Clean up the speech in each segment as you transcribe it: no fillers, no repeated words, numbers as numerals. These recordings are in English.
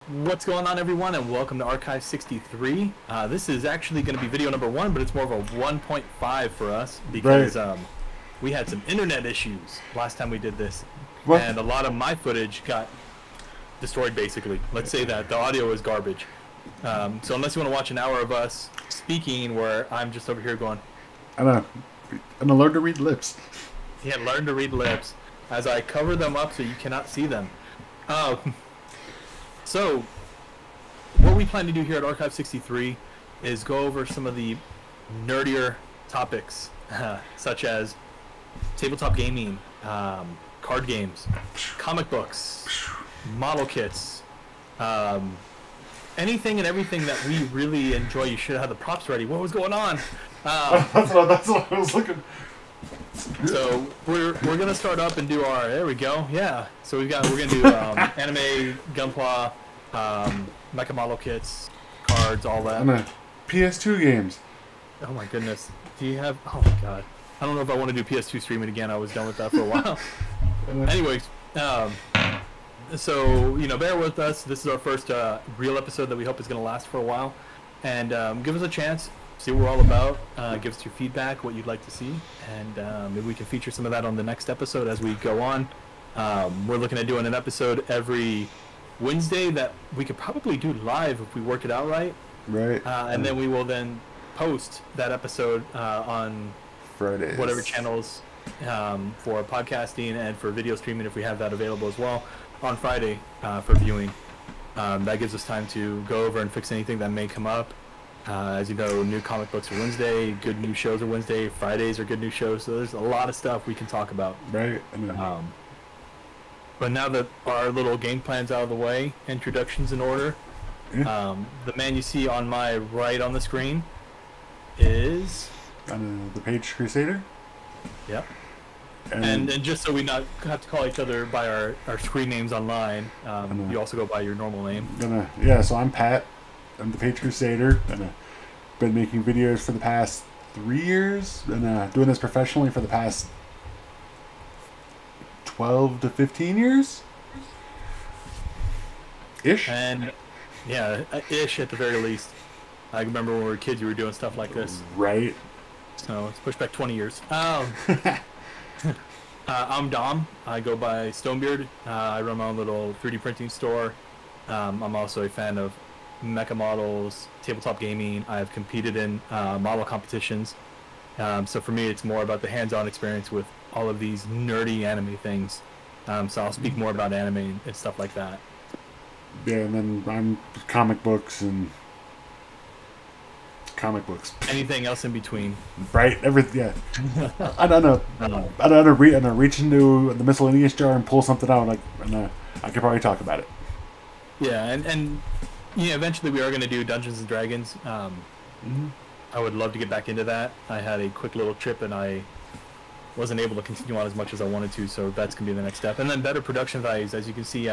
What's going on, everyone, and welcome to Archive 63. This is actually going to be video number 1, but it's more of a 1.5 for us because we had some internet issues last time we did this. What? And a lot of my footage got destroyed, basically. Let's say that the audio is garbage. So unless you want to watch an hour of us speaking where I'm just over here going... And learn to read lips. Yeah, learn to read lips. As I cover them up so you cannot see them. So, what we plan to do here at Archive 63 is go over some of the nerdier topics, such as tabletop gaming, card games, comic books, model kits, anything and everything that we really enjoy. You should have the props ready. What was going on? That's what I was looking. So we're gonna start up and do our. There we go. Yeah. So we're gonna do anime, Gunpla, mecha model kits, cards, all that. And PS2 games. Oh my goodness. Do you have? Oh my god. I don't know if I want to do PS2 streaming again. I was done with that for a while. Anyways, so bear with us. This is our first real episode that we hope is gonna last for a while, and give us a chance. See what we're all about. Give us your feedback, what you'd like to see, and maybe we can feature some of that on the next episode as we go on. We're looking at doing an episode every Wednesday that we could probably do live if we work it out right. Right. And then we will then post that episode on Fridays, whatever channels for podcasting and for video streaming if we have that available as well on Friday for viewing. That gives us time to go over and fix anything that may come up. As you know, new comic books are Wednesday, good new shows are Wednesday, Fridays are good new shows, so there's a lot of stuff we can talk about. Right. But now that our little game plan's out of the way, introduction's in order, the man you see on my right on the screen is... the Page Crusader? Yep. And just so we not have to call each other by our screen names online, you also go by your normal name. So I'm Pat. I'm the Page Crusader, and I've been making videos for the past 3 years, and doing this professionally for the past 12 to 15 years? Ish? And, yeah, ish at the very least. I remember when we were kids, you were doing stuff like this. Right. So, let's push back 20 years. I'm Dom. I go by Stonebeard. I run my own little 3D printing store. I'm also a fan of mecha models, tabletop gaming. I've competed in model competitions. So for me, it's more about the hands-on experience with all of these nerdy anime things. So I'll speak more about anime and stuff like that. Yeah, and then I'm comic books. Anything else in between? Right, everything. Yeah. I don't know. I don't know. Reach into the miscellaneous jar and pull something out. I could probably talk about it. Yeah, and eventually we are going to do Dungeons and Dragons. I would love to get back into that. I had a quick little trip and I wasn't able to continue on as much as I wanted to, so that's going to be the next step. And then better production values. As you can see,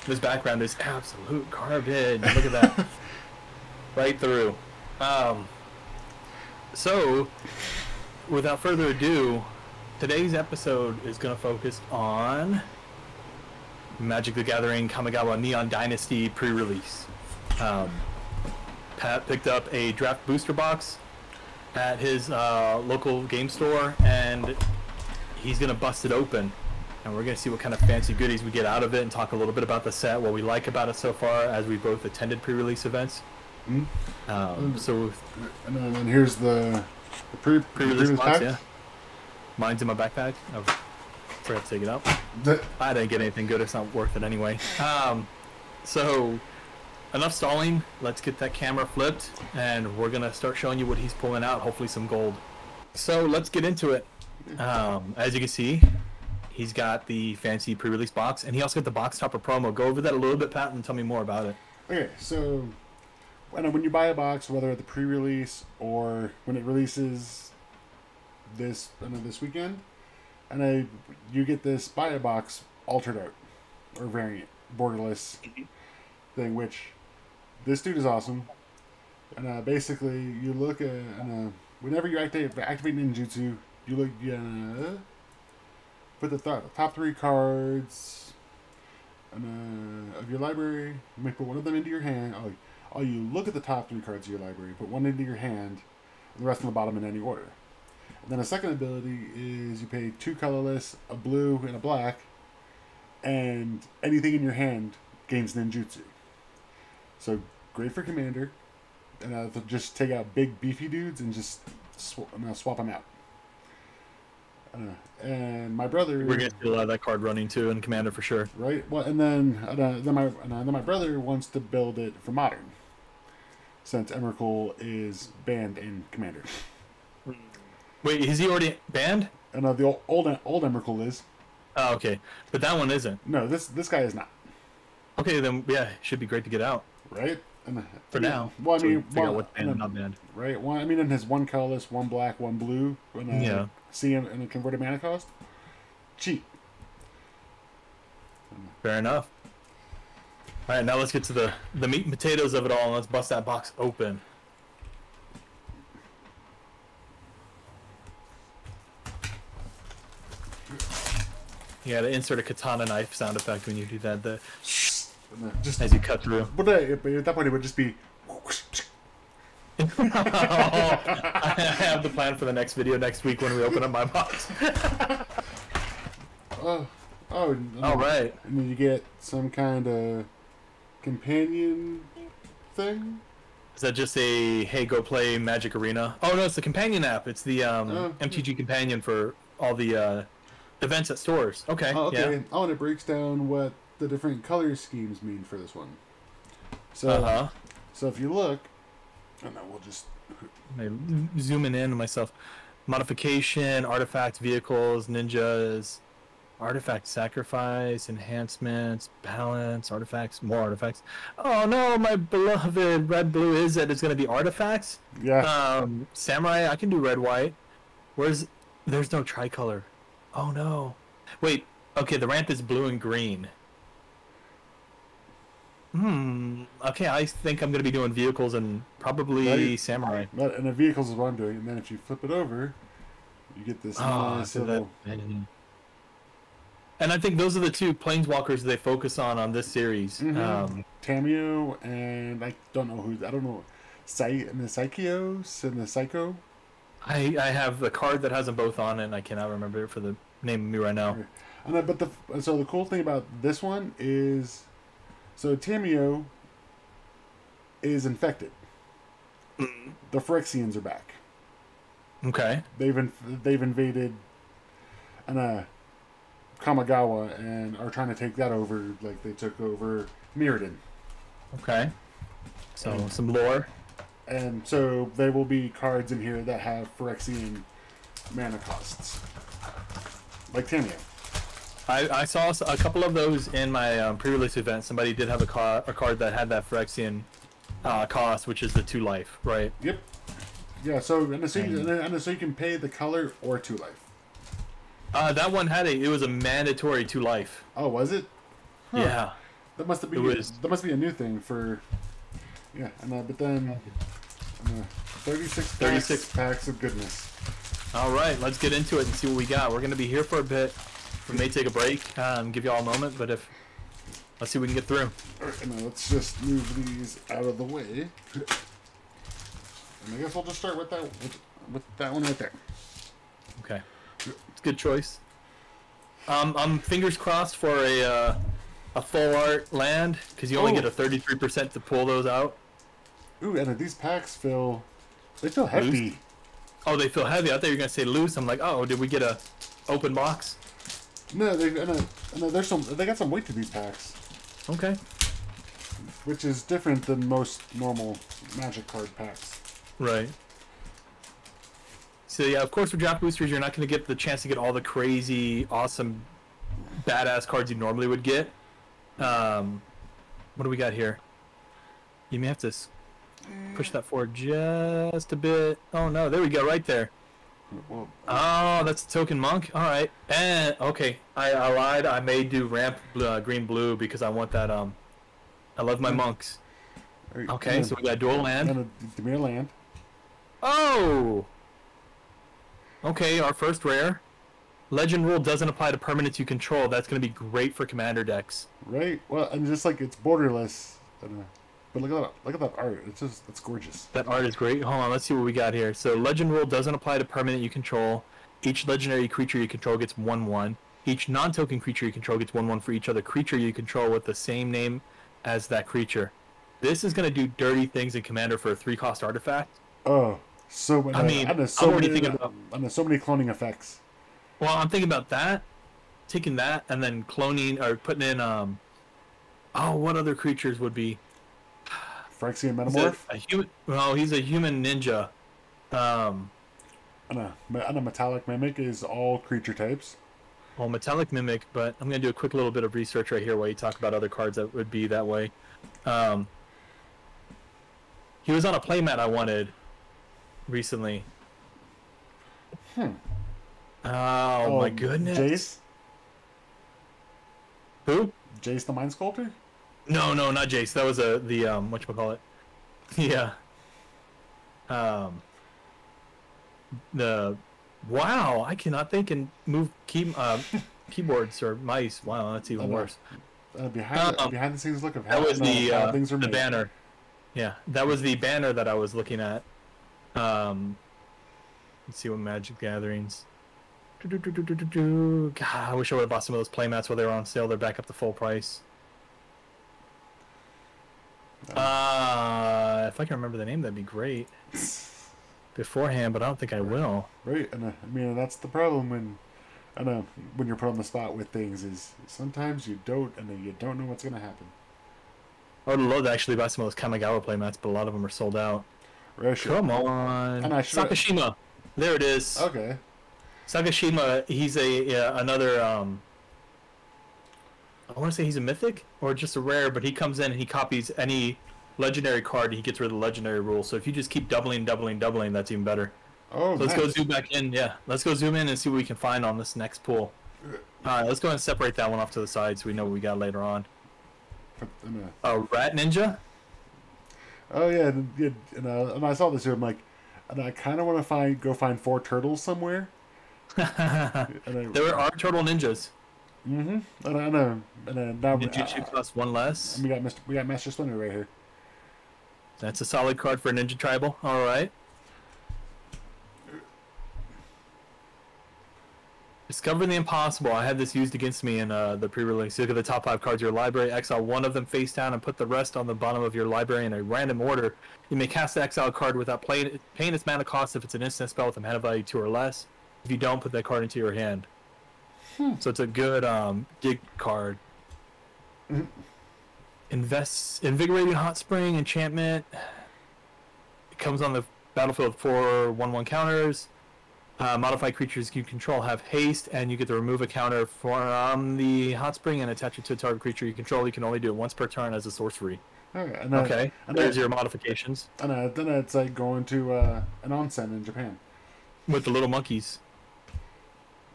this background is absolute garbage. Look at that. Right through. So, without further ado, today's episode is going to focus on Magic the Gathering Kamigawa Neon Dynasty pre-release. Pat picked up a draft booster box at his local game store, and he's going to bust it open. And we're going to see what kind of fancy goodies we get out of it and talk a little bit about the set, what we like about it so far, as we both attended pre-release events. So, and then here's the pre-release box, yeah. Mine's in my backpack. I forgot to take it out. I didn't get anything good. It's not worth it anyway. So, enough stalling. Let's get that camera flipped, and we're going to start showing you what he's pulling out, hopefully some gold. So, let's get into it. As you can see, he's got the fancy pre-release box, and he also got the box topper promo. Go over that a little bit, Pat, and tell me more about it. Okay, so when you buy a box, whether at the pre-release or when it releases this weekend, and you get this buy a box altered art or variant borderless thing, which this dude is awesome. And basically, you look at whenever you activate ninjutsu, you look put the top 3 cards of your library. You may put one of them into your hand. You look at the top 3 cards of your library, put one into your hand, and the rest on the bottom in any order. And then a second ability is you pay 2 colorless, a blue, and a black, and anything in your hand gains ninjutsu. So great for commander, and just take out big beefy dudes and just swap them out. And my brother, we're gonna see a lot of that card running too in commander for sure. Right. Well, and then my brother wants to build it for modern, since Emrakul is banned in commander. Wait, is he already banned? And the old Emrakul is. Oh, okay, but that one isn't. No, this guy is not. Okay, then yeah, it should be great to get out. Right. And, for now. Well, I mean, figure out what's banned and not banned. Right. Well, I mean, it has 1 colorless, 1 black, 1 blue, and yeah. See him in a converted mana cost. Cheap. Fair enough. All right, now let's get to the meat and potatoes of it all, and let's bust that box open. You gotta insert a katana knife sound effect when you do that. Just as you cut through. But at that point, it would just be. I have the plan for the next video next week when we open up my box. All right. And then you get some kind of companion thing. Is that just a hey go play Magic Arena? Oh no, it's the companion app. It's the MTG companion for all the events at stores. Okay. Oh, okay. Yeah. Oh, and it breaks down what the different color schemes mean for this one. So, so if you look. And then we'll just zooming in on myself. Modification, artifacts, vehicles, ninjas, artifact sacrifice, enhancements, balance, artifacts, more artifacts. Oh no, my beloved red blue is going to be artifacts? Yeah. Samurai, I can do red white. There's no tricolor. Oh no. Wait, okay, the ramp is blue and green. Okay, I think I'm going to be doing vehicles and probably samurai. And the vehicles is what I'm doing. And then if you flip it over, you get this nice little... And I think those are the 2 planeswalkers they focus on this series. Tamio and I don't know. And the Psycheos and the Psycho. I have the card that has them both on it, and I cannot remember it for the name of me right now. Okay. So the cool thing about this one is... So Tamio is infected. The Phyrexians are back. Okay. They've invaded Kamigawa and are trying to take that over like they took over Mirrodin. Okay. So some lore. And so there will be cards in here that have Phyrexian mana costs. Like Tamio. I saw a couple of those in my pre-release event. Somebody did have a card that had that Phyrexian cost, which is the 2 life, right? Yep. Yeah, so so you can pay the color or 2 life. That one it was a mandatory 2 life. Oh, was it? Huh. Yeah. That must be a new thing for. Yeah, but then 36 packs of goodness. All right, let's get into it and see what we got. We're going to be here for a bit. We may take a break, give you all a moment, but let's see what we can get through. All right, now let's just move these out of the way. And I guess we'll just start with that one right there. Okay, it's a good choice. I'm fingers crossed for a full art land because you only get a 33% to pull those out. Ooh, and these packs feel heavy. Loose? Oh, they feel heavy. I thought you were gonna say loose. I'm like, oh, did we get a open box? No, they got some weight to these packs. Okay. Which is different than most normal Magic card packs. Right. So yeah, of course with draft boosters, you're not going to get the chance to get all the crazy, awesome, badass cards you normally would get. What do we got here? You may have to push that forward just a bit. Oh no, there we go, right there. Oh, that's a token monk. All right, and okay, I lied. I may do ramp green blue because I want that. I love my monks. Okay, so we got dual land. And a Dimir land. Oh. Okay, our first rare. Legend rule doesn't apply to permanents you control. That's going to be great for commander decks. Right. Well, and just like it's borderless. But look at that art. It's gorgeous. That art is great. Hold on, let's see what we got here. So legend rule doesn't apply to permanent you control. Each legendary creature you control gets 1/1. Each non-token creature you control gets 1/1 for each other creature you control with the same name as that creature. This is going to do dirty things in Commander for a 3-cost artifact. Oh, so many. I mean, and there's so many cloning effects. Well, I'm thinking about that, taking that, and then cloning or putting in. What other creatures would be? Phyrexian Metamorph. He's a human ninja. And a Metallic Mimic is all creature types. Well, Metallic Mimic, but I'm going to do a quick little bit of research right here while you talk about other cards that would be that way. He was on a playmat I wanted recently. Oh my goodness. Jace? Who? Jace the Mind Sculptor? No, not Jace. That was whatchamacallit. Yeah. Wow, I cannot think and move keyboards or mice. Wow, that's even worse. Behind the scenes look of how, that was how things are made. The banner. Yeah, that was the banner that I was looking at. Let's see what Magic Gatherings. God, I wish I would have bought some of those playmats while they were on sale. They're back up to full price. If I can remember the name, that'd be great. Beforehand, but I don't think I will. Right, and I mean that's the problem when you're put on the spot with things is sometimes you don't know what's gonna happen. I would love to actually buy some of those Kamigawa playmats, but a lot of them are sold out. Right, Come on, Sakashima. There it is. Okay. Sakashima, he's another. I want to say he's a mythic or just a rare, but he comes in and he copies any legendary card and he gets rid of the legendary rule. So if you just keep doubling, that's even better. Oh, so let's go zoom back in. Yeah, let's go zoom in and see what we can find on this next pool. All right, let's go and separate that one off to the side so we know what we got later on. Rat Ninja. Oh yeah, and I saw this here. I'm like, and I kind of want to go find 4 turtles somewhere. There are turtle ninjas. Mm-hmm. And I know. And now Ninjutsu costs 1 less. And we got Master Splinter right here. That's a solid card for a Ninja Tribal. All right. Discover the Impossible. I had this used against me in the pre-release. Look at the top 5 cards of your library. Exile one of them face down and put the rest on the bottom of your library in a random order. You may cast the exile card without paying its mana cost if it's an instant spell with a mana value 2 or less. If you don't, put that card into your hand. So it's a good dig card. Invigorating Hot Spring enchantment. It comes on the battlefield for 1/1 counters. Modified creatures you control have haste, and you get to remove a counter from the Hot Spring and attach it to a target creature you control. You can only do it once per turn as a sorcery. Okay, there's your modifications. And then it's like going to an onsen in Japan. With the little monkeys.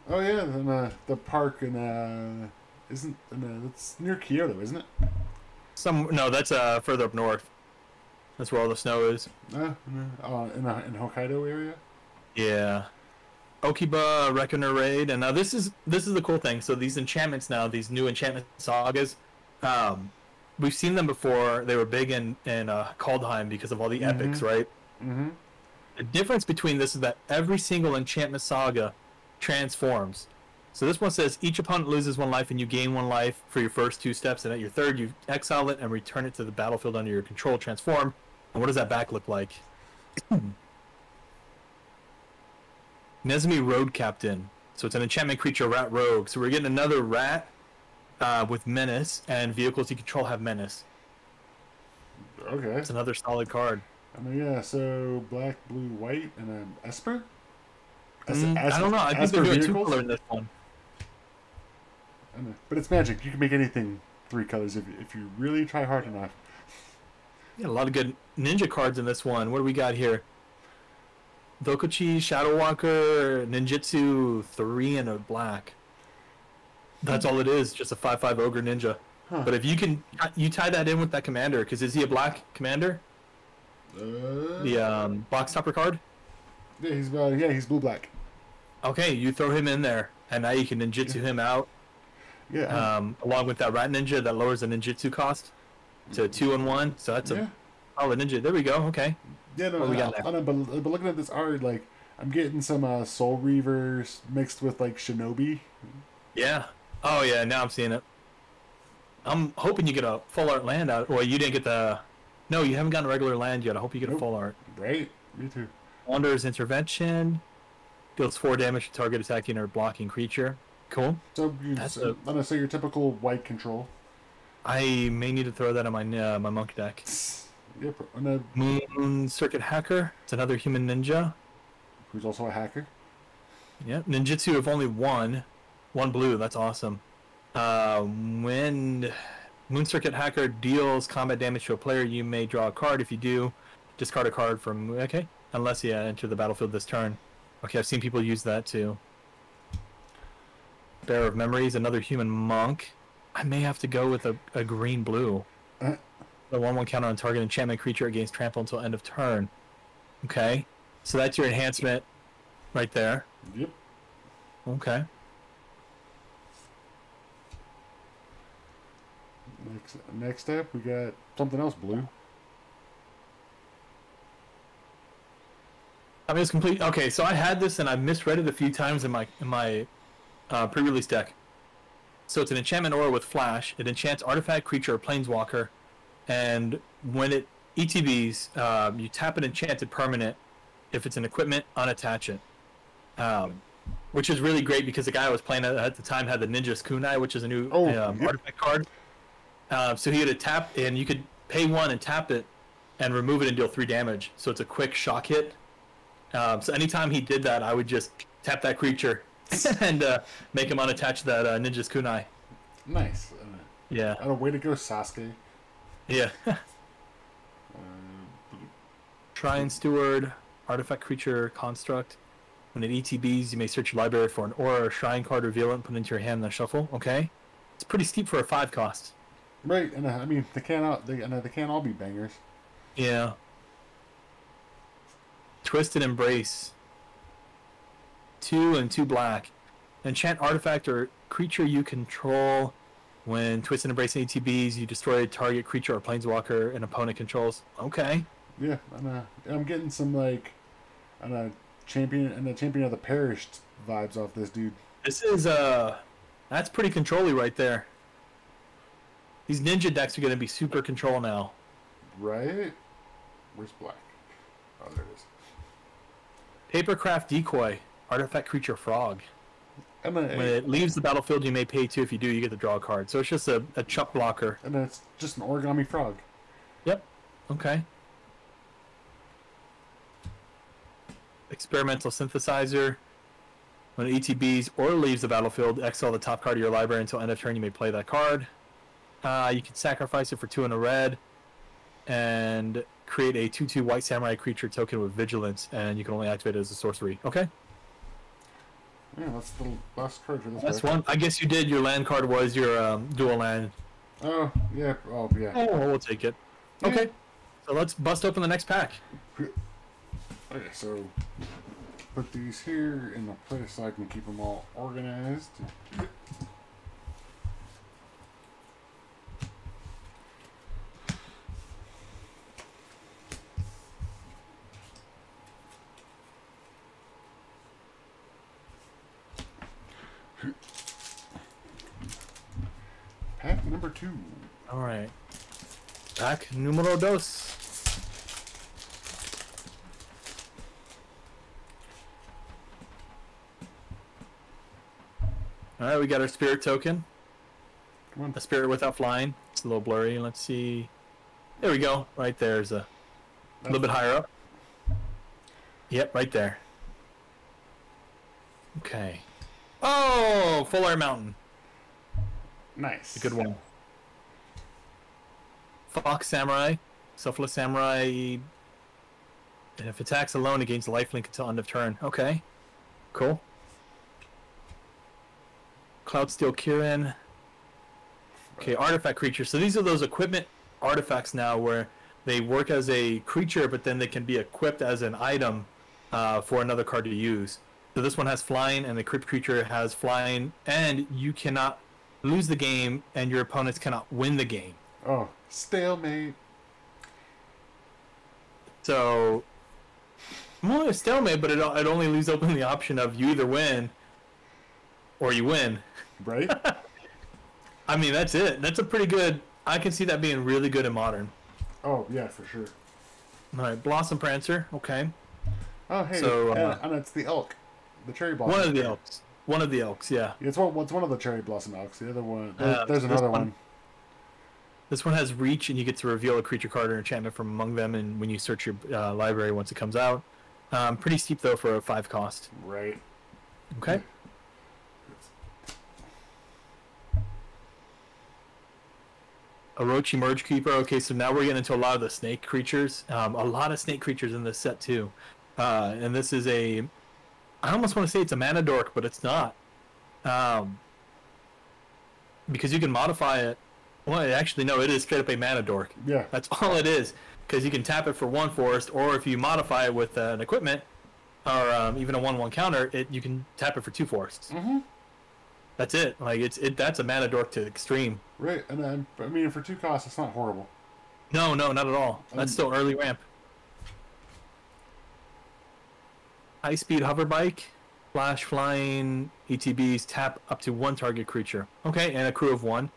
Oh yeah, and the park in it's near Kyoto, isn't it? No, that's further up north. That's where all the snow is. In Hokkaido area. Yeah. Okiba Reckoner Raid, and now this is the cool thing. So these enchantments now, these new enchantment sagas, we've seen them before. They were big in Kaldheim because of all the epics, right? Mm-hmm. The difference between this is that every single enchantment saga transforms. So this one says each opponent loses 1 life and you gain 1 life for your first 2 steps, and at your third you exile it and return it to the battlefield under your control. Transform. And what does that back look like? Nezumi Road Captain. So it's an enchantment creature, rat rogue. So we're getting another rat with menace, and vehicles you control have menace. Okay. It's another solid card. I mean, yeah, so black, blue, white, and then Esper? I don't know. I think they're doing 2 color in this one. I know. But it's Magic. You can make anything 3 colors if you really try hard enough. Yeah, a lot of good ninja cards in this one. What do we got here? Dokuchi, Shadow Walker, Ninjutsu, 3 and a black. That's all it is, just a 5/5 ogre ninja. Huh. But if you tie that in with that commander, because is he a black commander? The box topper card? Yeah, he's blue black. Okay, you throw him in there. and now you can ninjutsu him out. Yeah. Along with that rat ninja that lowers the ninjutsu cost to 2 and 1. So that's a ninja. There we go. Okay. Yeah, no, what we got there? But looking at this art, like I'm getting some Soul Reavers mixed with like Shinobi. Yeah. Oh yeah. Now I'm seeing it. I'm hoping you get a full art land out. Well, you didn't get the. No, you haven't gotten a regular land yet. I hope you get a full art. Right. Me too. Wanderer's Intervention. Deals 4 damage to target attacking or blocking creature. Cool. So I'm gonna say your typical white control. I may need to throw that on my my monk deck. Yep. Moon Circuit Hacker. It's another human ninja. Who's also a hacker. Yep. Ninjutsu of only one blue. That's awesome. When Moon Circuit Hacker deals combat damage to a player, you may draw a card. If you do, discard a card from... Okay. Unless you enter the battlefield this turn. Okay, I've seen people use that too. Bearer of Memories, another human monk. I may have to go with a green-blue. The 1/1 counter on target enchantment creature against trample until end of turn. Okay. So that's your enhancement right there. Yep. Okay. Next up, we got something else blue. I mean, it's complete. Okay, so I had this and I misread it a few times in my pre-release deck. So it's an enchantment aura with flash. It enchants artifact, creature, or planeswalker, and when it ETBs, you tap an enchanted permanent. If it's an equipment, unattach it. Which is really great because the guy I was playing at the time had the Ninja's Kunai, which is a new artifact card. So he had a tap, and you could pay 1 and tap it, and remove it and deal 3 damage. So it's a quick shock hit. So anytime he did that, I would just tap that creature and make him unattach that Ninja's Kunai. Nice. Yeah. A way to go, Sasuke. Yeah. Shrine Steward, artifact creature construct. When it ETBs, you may search your library for an aura or shrine card, reveal it, and put it into your hand and then shuffle. Okay. It's pretty steep for a 5 cost. Right, and I mean they can't all be bangers. Yeah. Twisted Embrace. 2 and 2 black. Enchant artifact or creature you control. When Twisted Embrace and ETBs, you destroy a target creature or planeswalker an opponent controls. Okay. Yeah, I'm getting some like, champion of the perished vibes off this dude. This is that's pretty control-y right there. These ninja decks are going to be super control now. Right? Where's black? Oh, there it is. Papercraft Decoy, artifact creature frog. When it leaves the battlefield, you may pay 2. If you do, you get to draw a card. So it's just a chump blocker. And then it's just an origami frog. Yep. Okay. Experimental Synthesizer. When it ETBs or leaves the battlefield, exile the top card of your library until end of turn. You may play that card. You can sacrifice it for 2 and a red, and create a 2/2 white samurai creature token with vigilance, and you can only activate it as a sorcery. Okay. Yeah, that's the last card for this. That's one. I guess you did. Your land card was your dual land. Oh yeah. Oh yeah. Oh, we'll take it. Yeah. Okay. So let's bust open the next pack. Okay, so put these here in the place so I can keep them all organized. Pack number 2. All right. Pack numero 2. All right, we got our spirit token. Come on. A spirit without flying. It's a little blurry. Let's see. There we go. Right there's a little bit higher up. Yep, right there. Okay. Oh, Full Air Mountain. Nice. A good one. Fox Samurai. Selfless Samurai. And if attacks alone, it gains lifelink until end of turn. Okay. Cool. Cloudsteel Kirin. Okay, artifact creature. So these are those equipment artifacts now where they work as a creature, but then they can be equipped as an item for another card to use. So this one has flying, and the crypt creature has flying, and you cannot lose the game, and your opponents cannot win the game. Oh, stalemate. So, well, it's stalemate, but it only leaves open the option of you either win or you win. Right? I mean, that's it. That's a pretty good... I can see that being really good in Modern. Oh, yeah, for sure. All right, Blossom Prancer. Okay. Oh, hey, so, and it's the elk. The cherry blossom. One of the elks. One of the elks, yeah. It's one of the cherry blossom elks. The other one... There's another one. This one has reach, and you get to reveal a creature card or enchantment from among them, and when you search your library once it comes out. Pretty steep, though, for a 5 cost. Right. Okay. Orochi Merge Keeper. Okay, so now we're getting into a lot of the snake creatures. A lot of snake creatures in this set, too. And this is a... I almost want to say it's a mana dork, but it's not. Because you can modify it. Well, actually, no, it is straight up a mana dork. Yeah. That's all it is. Because you can tap it for 1 forest, or if you modify it with an equipment, or even a 1/1 counter, you can tap it for 2 forests. Mm-hmm. That's it. Like that's a mana dork to extreme. Right, and I mean for 2 costs, it's not horrible. No, not at all. That's still early ramp. High speed hover bike, flash flying ETBs, tap up to 1 target creature. Okay, and a crew of 1.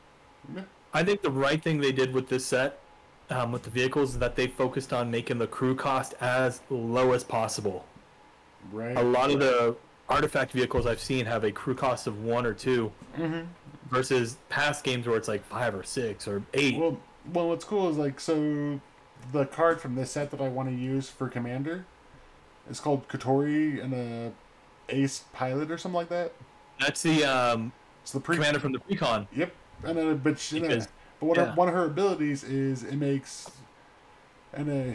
Yeah. I think the right thing they did with this set, with the vehicles, is that they focused on making the crew cost as low as possible. Right. A lot of the artifact vehicles I've seen have a crew cost of 1 or 2, versus past games where it's like 5 or 6 or 8. Well, what's cool is like, so the card from this set that I want to use for Commander is called Kotori and a Ace Pilot or something like that. That's the Commander from the Precon. Yep. And one of her abilities is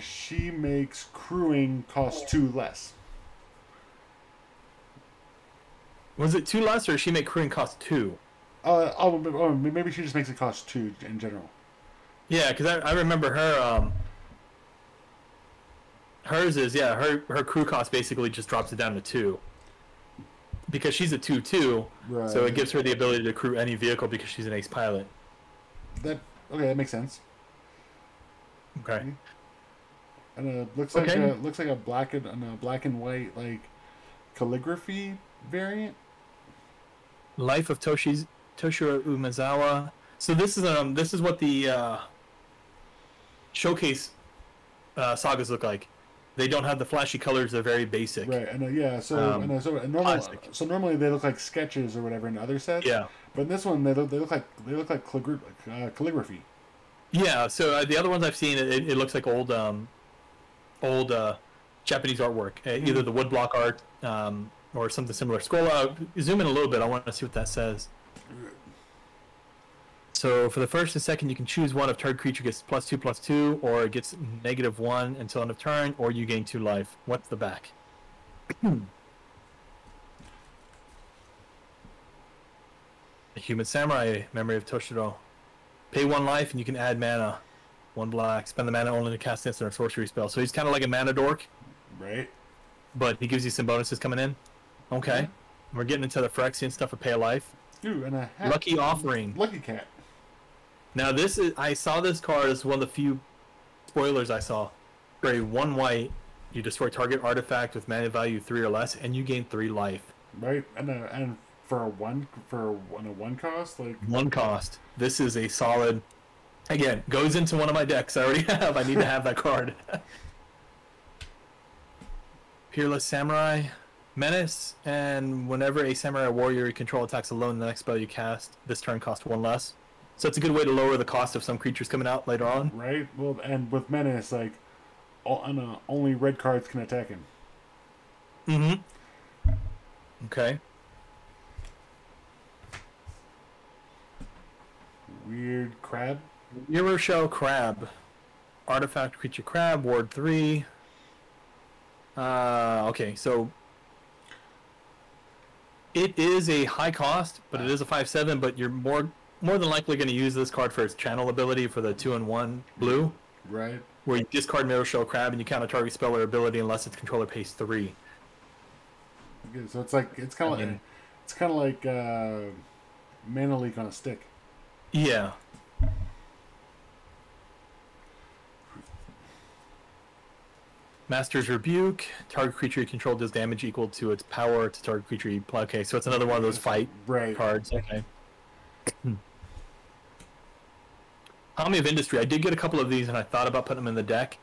she makes crewing cost 2 less. Was it 2 less, or does she make crewing cost 2? Maybe she just makes it cost 2 in general. Yeah, because I remember her. Hers is her crew cost basically just drops it down to 2. Because she's a 2/2, right. So it gives her the ability to crew any vehicle because she's an ace pilot. That makes sense. Okay. And it looks like a black and white like calligraphy variant. Life of Toshiro Umezawa. So this is what the showcase sagas look like. They don't have the flashy colors; they're very basic. Right, and normally they look like sketches or whatever in other sets. Yeah, but in this one they look like calligraphy. Yeah, so the other ones I've seen, it looks like old Japanese artwork, either the woodblock art or something similar. Scroll zoom in a little bit. I want to see what that says. So for the first and second, you can choose one of target creature gets +2/+2, or it gets -1 until end of turn, or you gain 2 life. What's the back? The Human Samurai, Memory of Toshiro. Pay 1 life and you can add mana. 1 black. Spend the mana only to cast instant or sorcery spell. So he's kind of like a mana dork. Right. But he gives you some bonuses coming in. Okay. Yeah. We're getting into the Phyrexian stuff for pay a life. Ooh, and a hat. Lucky Offering. Lucky Cat. Now I saw this card as one of the few spoilers I saw. For a 1 white, you destroy target artifact with mana value 3 or less, and you gain 3 life. Right, and for a 1 cost, like 1 cost. This is a solid. Again, goes into one of my decks I already have. I need to have that card. Peerless Samurai. Menace, and whenever a Samurai warrior you control attacks alone, the next spell you cast this turn costs 1 less. So it's a good way to lower the cost of some creatures coming out later on. Right. Well, and with Menace, like, only red cards can attack him. Mm-hmm. Okay. Weird crab. Mirror Shell Crab. Artifact creature crab, ward 3. Okay, so it is a high cost, but it is a 5/7, but you're more than likely going to use this card for its channel ability for the 2/1 blue. Right. Where you discard Mirror Shell Crab and you counter target spell or ability unless its controller pays 3. Yeah, so it's like it's kind of like Mana Leak on a stick. Yeah. Master's Rebuke. Target creature you control does damage equal to its power to target creature you play. Okay, so it's another one of those fight cards. Okay. Army of Industry. I did get a couple of these, and I thought about putting them in the deck.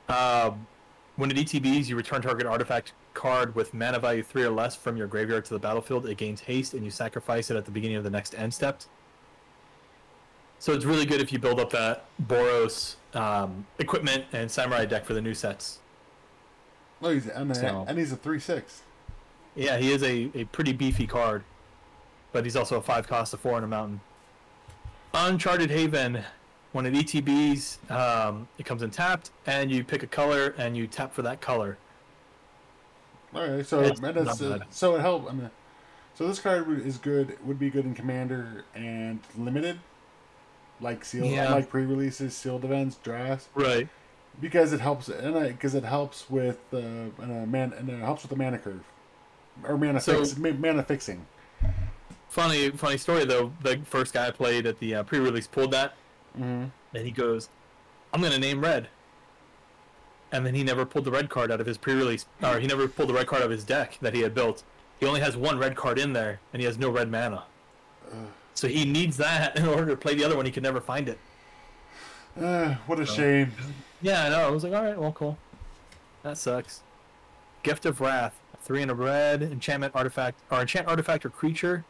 When it ETBs, you return target artifact card with mana value 3 or less from your graveyard to the battlefield. It gains haste, and you sacrifice it at the beginning of the next end step. So it's really good if you build up that Boros equipment and Samurai deck for the new sets. Oh, he's a 3/6. Yeah, he is a pretty beefy card, but he's also a 5 cost, a 4 on a mountain. Uncharted Haven. When it ETBs, it comes in tapped, and you pick a color, and you tap for that color. All right, so so it helps. So this card is good. Would be good in Commander and Limited, like like pre-releases, sealed events, drafts. Right. Because it helps, because it helps with it helps with the mana curve, or mana fixing. Funny story though. The first guy I played at the pre-release pulled that, and he goes, "I'm gonna name red," and then he never pulled the red card out of his pre-release, or he never pulled the red card out of his deck that he had built. He only has one red card in there, and he has no red mana. So he needs that in order to play the other one. He could never find it. What a shame. Yeah, I know. I was like, all right, well, cool. That sucks. Gift of Wrath. 3 and a red. Enchant artifact or creature.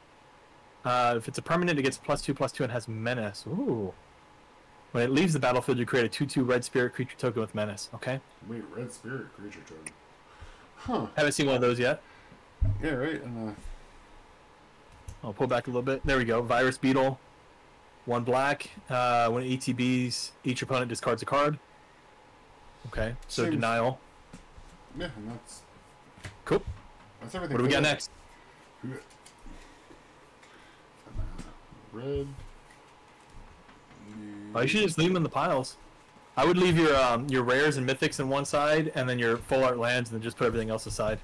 If it's a permanent, it gets +2/+2 and has menace. Ooh. When it leaves the battlefield, you create a 2/2 red spirit creature token with menace. Okay. Wait, red spirit creature token. Huh. Haven't seen one of those yet. Yeah, right. And I'll pull back a little bit. There we go. Virus Beetle. 1 black. When it ETBs, each opponent discards a card. Okay, so denial. Yeah, and that's cool. That's everything. What do we got next? Red. Oh, you should just leave them in the piles. I would leave your rares and mythics on one side, and then your full art lands, and then just put everything else aside.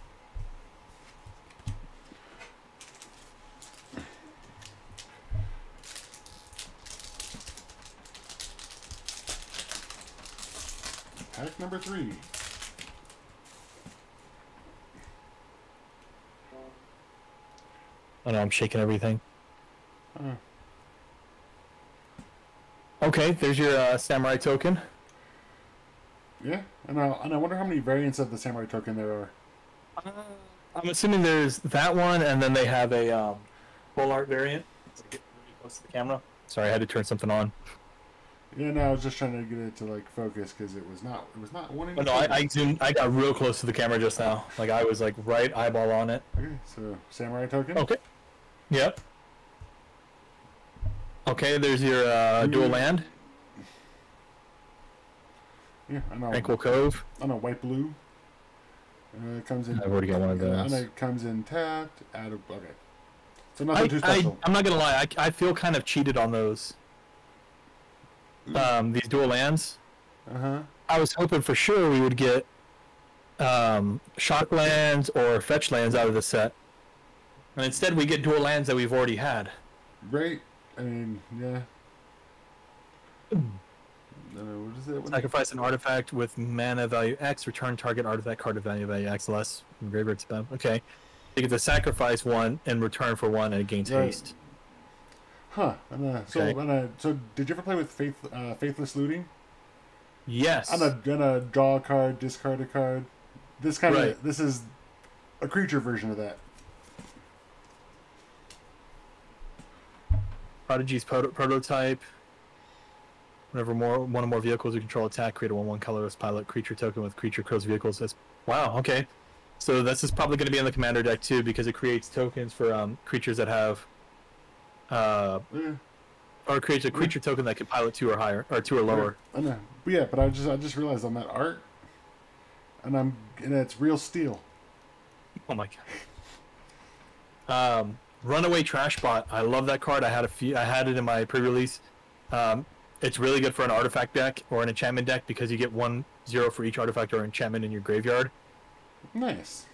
Pack number 3. Oh no, I'm shaking everything. Okay, there's your Samurai token. Yeah, and I wonder how many variants of the Samurai token there are. I'm assuming there's that one, and then they have a full art variant. Let's get really close to the camera. Sorry, I had to turn something on. Yeah, no, I was just trying to get it to like focus because it was not wanting. Oh, no, I zoomed. I got real close to the camera just now. Like I was like right eyeball on it. Okay, so Samurai token. Okay. Yep. Okay, there's your dual land. Yeah, I know. Tranquil Cove. I know, white blue. It comes in. I've already got one of those. And it comes in tapped. Okay. So nothing too special. I'm not gonna lie. I feel kind of cheated on those. These dual lands. I was hoping for sure we would get shock lands or fetch lands out of the set, and instead we get dual lands that we've already had. Right. I mean, yeah. What is it? Sacrifice an artifact with mana value X. Return target artifact card of value X less. Graveyard spell. Okay. You get to sacrifice one and return for one, and it gains haste. Huh. So did you ever play with Faithless Looting? Yes. On a draw a card, discard a card. This is a creature version of that. Prodigy's prototype. Whenever one or more vehicles you control attack, create a 1/1 colorless pilot creature token with creature crows vehicles. Wow, okay. So this is probably going to be in the commander deck too, because it creates tokens for creatures that have or creates a creature token that can pilot 2 or higher, or 2 or lower. I know. But I just realized on that art, and it's real steel. Oh my god. Runaway Trash Bot. I love that card. I had it in my pre-release. It's really good for an artifact deck or an enchantment deck because you get 1/0 for each artifact or enchantment in your graveyard. Nice.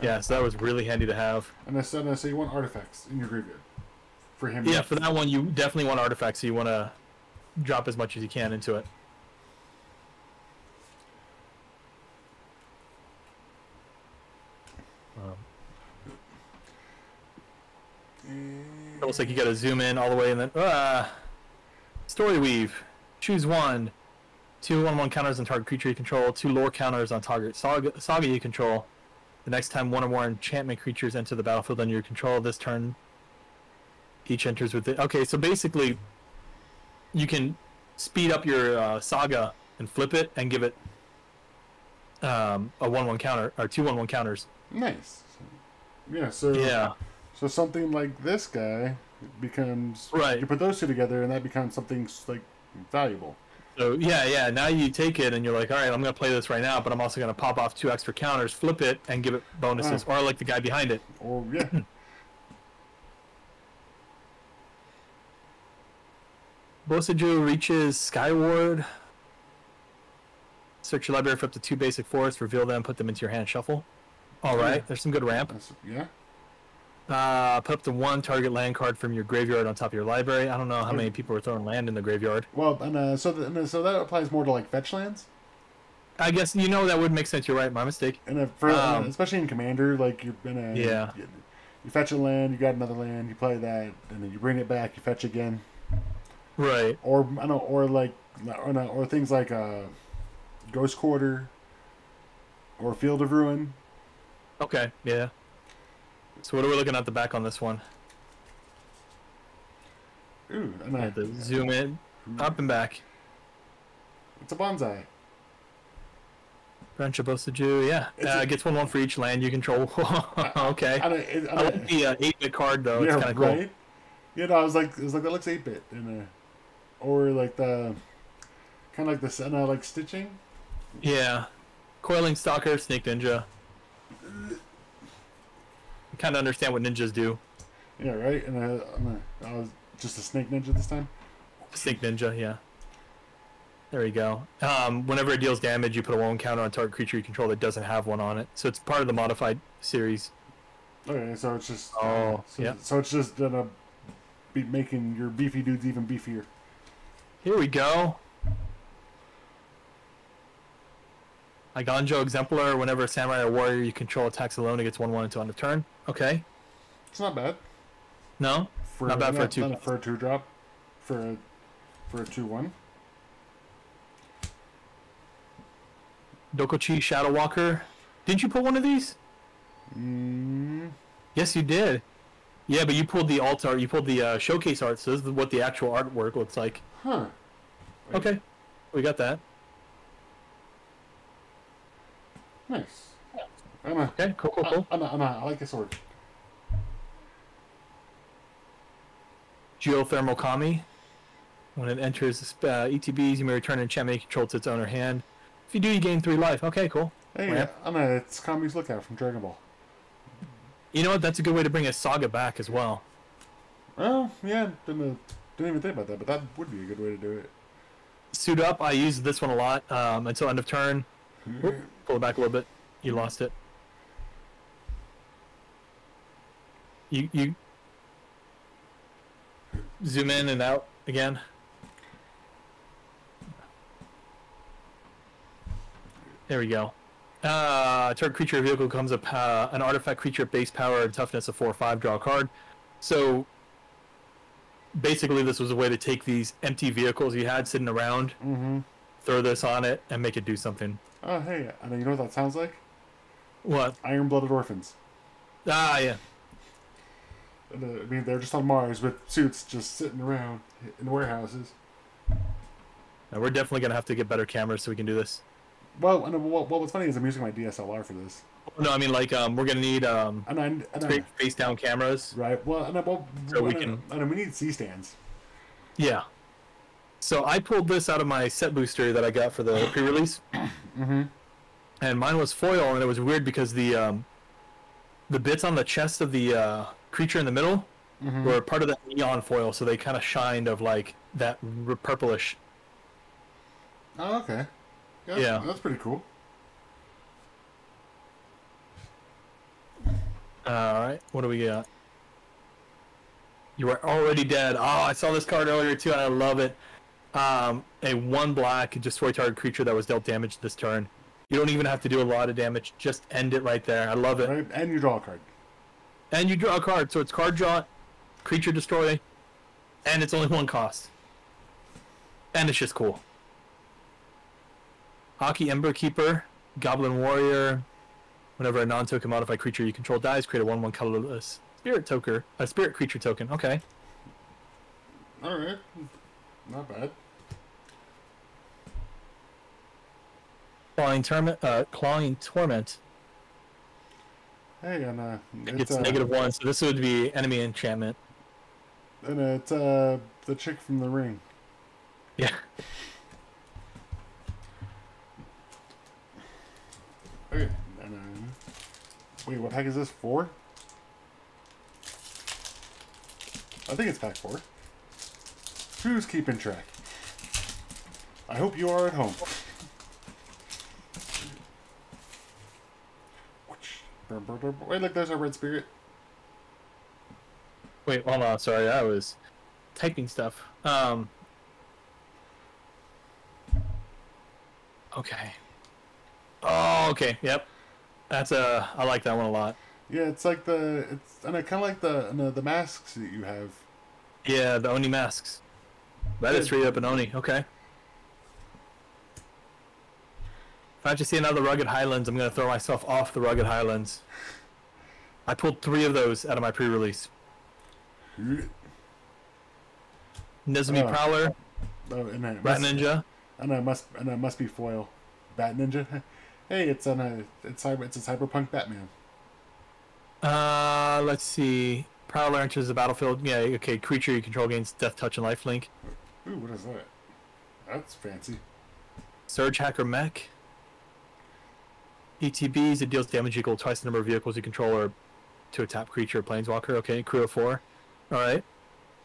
Yeah, so that was really handy to have. And so you want artifacts in your graveyard for him. Yeah, for that one you definitely want artifacts, so you want to drop as much as you can into it. It looks like you got to zoom in all the way and then Story Weave. Choose one. 2 1/1 counters on target creature you control. 2 lore counters on target saga you control. The next time 1 or more enchantment creatures enter the battlefield under your control this turn, each enters with it. Okay, so basically, you can speed up your saga and flip it and give it a 1/1 counter or 2 1/1 counters. Nice. So something like this guy becomes right. You put those two together, and that becomes something like valuable. So yeah. Now you take it, and you're like, all right, I'm gonna play this right now, but I'm also gonna pop off 2 extra counters, flip it, and give it bonuses, or like the guy behind it. Or yeah. Bosaju reaches Skyward. Search your library for up to 2 basic forests, reveal them, put them into your hand, shuffle. All right, there's some good ramp. Yeah. Put up to 1 target land card from your graveyard on top of your library. I don't know how many people are throwing land in the graveyard. Well, so that applies more to like fetch lands. I guess that would make sense. You're right. My mistake. And especially in Commander, like you're gonna you fetch a land, you got another land, you play that, and then you bring it back, you fetch again. Right. Or or things like Ghost Quarter or Field of Ruin. Okay. Yeah. So what are we looking at the back on this one? Ooh, I have to zoom in, up and back. It's a bonsai. Branch of Bosaju, yeah. Gets 1/1 for each land you control. Okay. I like the 8-bit card though. It's kind of cool. Right? I was like, that looks 8-bit, or like the kind of like the like stitching. Yeah, Coiling Stalker, Snake Ninja. Kind of understand what ninjas do. Yeah, right. And I was just a Snake Ninja this time. Snake Ninja, yeah. There you go. Whenever it deals damage, you put a 1 counter on target creature you control that doesn't have one on it. So it's part of the modified series. Okay, so it's just So it's just gonna be making your beefy dudes even beefier. Here we go. Iganjo Exemplar. Whenever a samurai or warrior you control attacks alone, it gets 1/1 until end of turn. Okay. It's not bad. No, not bad for a 2. For a 2-drop. For a 2/1. Dokochi Shadow Walker. Didn't you put one of these? Yes, you did. Yeah, but you pulled the alt art. You pulled the showcase art. So this is what the actual artwork looks like. Huh. Okay, we got that. Nice. Okay, cool. I like this sword. Geothermal Kami. When it enters ETBs, you may return an enchantment you control to its owner hand. If you do, you gain 3 life. Okay, cool. Hey, it's Kami's Lookout from Dragon Ball. You know what? That's a good way to bring a saga back as well. Well, yeah, didn't even think about that, but that would be a good way to do it. Suit Up, I used this one a lot until end of turn. Whoop, pull it back a little bit. You lost it. You zoom in and out again. There we go. Target creature or vehicle becomes an artifact creature of base power and toughness of 4 or 5. Draw a card. So basically, this was a way to take these empty vehicles you had sitting around, throw this on it, and make it do something. Oh, hey, you know what that sounds like? What? Iron-blooded orphans. Ah, yeah. They're just on Mars with suits just sitting around in warehouses. Now, we're definitely going to have to get better cameras so we can do this. Well, what's funny is I'm using my DSLR for this. No, I mean, like, we're going to need face-down cameras. Right. Well, we need C-stands. Yeah. So I pulled this out of my set booster that I got for the pre-release. And mine was foil, and it was weird because the bits on the chest of the creature in the middle were part of that neon foil, so they kind of shined of like that purplish. Oh, okay. Yeah, that's pretty cool. Alright, what do we got? You are already dead. Oh, I saw this card earlier too, and I love it. A 1 black, destroy target creature that was dealt damage this turn. You don't even have to do a lot of damage. Just end it right there. I love it. Right, and you draw a card. And you draw a card, so it's card draw, creature destroy, and it's only 1 cost. And it's just cool. Hockey Ember Keeper, Goblin Warrior. Whenever a non-token modified creature you control dies, create a 1/1 colorless spirit creature token. Okay. Alright. Not bad. Clawing Torment. Hey, and it's -1, so this would be enemy enchantment. And it's the chick from The Ring. Yeah. Okay, and wait, what pack is this? 4? I think it's pack 4. Who's keeping track? I hope you are at home. Wait, look, there's our red spirit. Wait, hold on. Sorry, I was typing stuff. Okay. Oh, okay. Yep. That's I like that one a lot. Yeah, it's like and I kind of like the masks that you have. Yeah, the Oni masks. That is straight up an Oni. Okay. If I have to see another Rugged Highlands, I'm gonna throw myself off the Rugged Highlands. I pulled 3 of those out of my pre-release. Nezumi Prowler. Rat Ninja. And I must be foil. Bat Ninja. Hey, it's a cyberpunk Batman. Let's see. Prowler enters the battlefield. Yeah, okay. Creature you control gains Death Touch and Lifelink. Ooh, what is that? That's fancy. Surge Hacker Mech. ETBs, it deals damage equal to twice the number of vehicles you control or to a tap creature or planeswalker. Okay, crew of 4. Alright.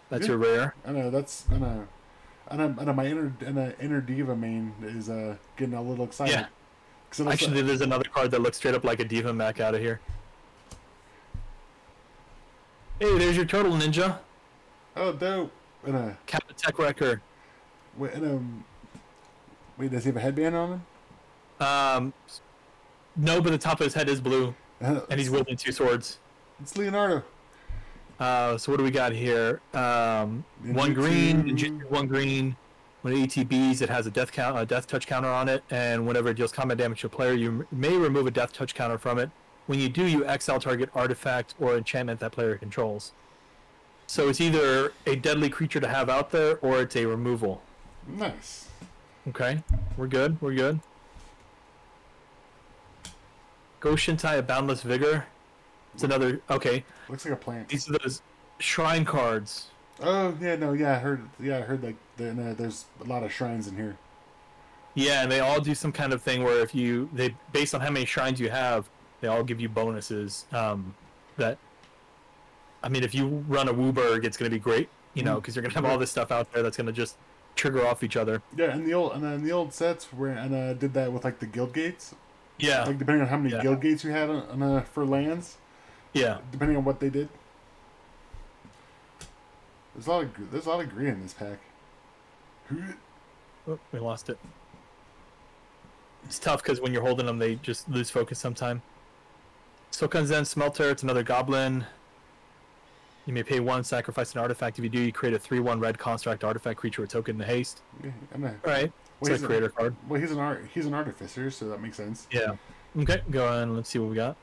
That's your rare. I know, that's my inner diva main is getting a little excited. Yeah. Actually, there's another card that looks straight up like a diva mech out of here. Hey, there's your Turtle Ninja. Oh, dope. Captain Tech Wrecker. Wait, does he have a headband on him? No, but the top of his head is blue, and he's wielding 2 swords. It's Leonardo. So what do we got here? 1 green, 1 green. When it ETBs, it has a death touch counter on it, and whenever it deals combat damage to a player, you may remove a death touch counter from it. When you do, you exile target artifact or enchantment that player controls. So it's either a deadly creature to have out there, or it's a removal. Nice. Okay, we're good. We're good. Ghost Shintai, a Boundless Vigor. It's another. Okay. Looks like a plant. These are those shrine cards. Oh yeah, no, yeah, I heard like there's a lot of shrines in here. Yeah, and they all do some kind of thing where if they based on how many shrines you have, they all give you bonuses. That, I mean, if you run a Wooburg, it's going to be great, you know, because you're going to have all this stuff out there that's going to just trigger off each other. Yeah, and the old sets did that with like the guild gates. Yeah. Like depending on how many guild gates you had for lands. Yeah. Depending on what they did. There's a lot of green in this pack. Oh, we lost it. It's tough because when you're holding them, they just lose focus sometime. Sokanzen Smelter, it's another goblin. You may pay 1, sacrifice an artifact. If you do, you create a 3/1 red construct artifact creature with token to haste. Yeah, Alright. Well, it's a creator card. Well, he's an artificer, so that makes sense. Yeah. Okay, go on. Let's see what we got.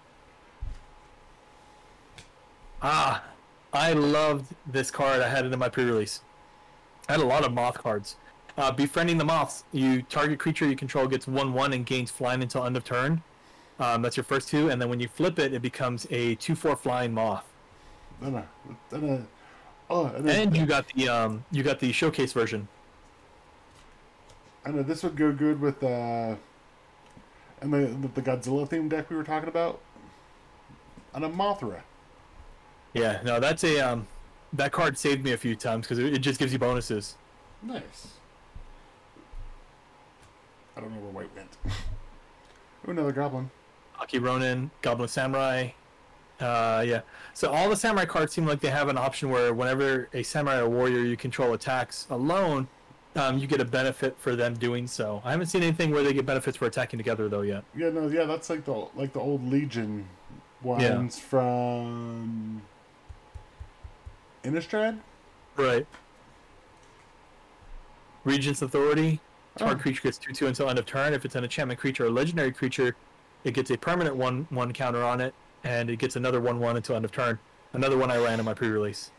I loved this card. I had it in my pre-release. I had a lot of moth cards. Befriending the Moths. You target creature you control gets 1/1 and gains flying until end of turn. That's your first 2, and then when you flip it, it becomes a 2/4 flying moth. And you got the showcase version. I know this would go good with the Godzilla themed deck we were talking about. And a Mothra. Yeah, no, that's a that card saved me a few times because it just gives you bonuses. Nice. I don't know where white went. Ooh, another goblin. Aki Ronin, Goblin Samurai, Yeah. So all the samurai cards seem like they have an option where whenever a samurai or warrior you control attacks alone, you get a benefit for them doing so. I haven't seen anything where they get benefits for attacking together though yet. Yeah, no, yeah, that's like the old Legion ones from Innistrad. Right. Regent's Authority. Target creature gets 2/2 until end of turn. If it's an enchantment creature or legendary creature, it gets a permanent 1/1 counter on it, and it gets another 1/1 until end of turn. Another one I ran in my pre-release.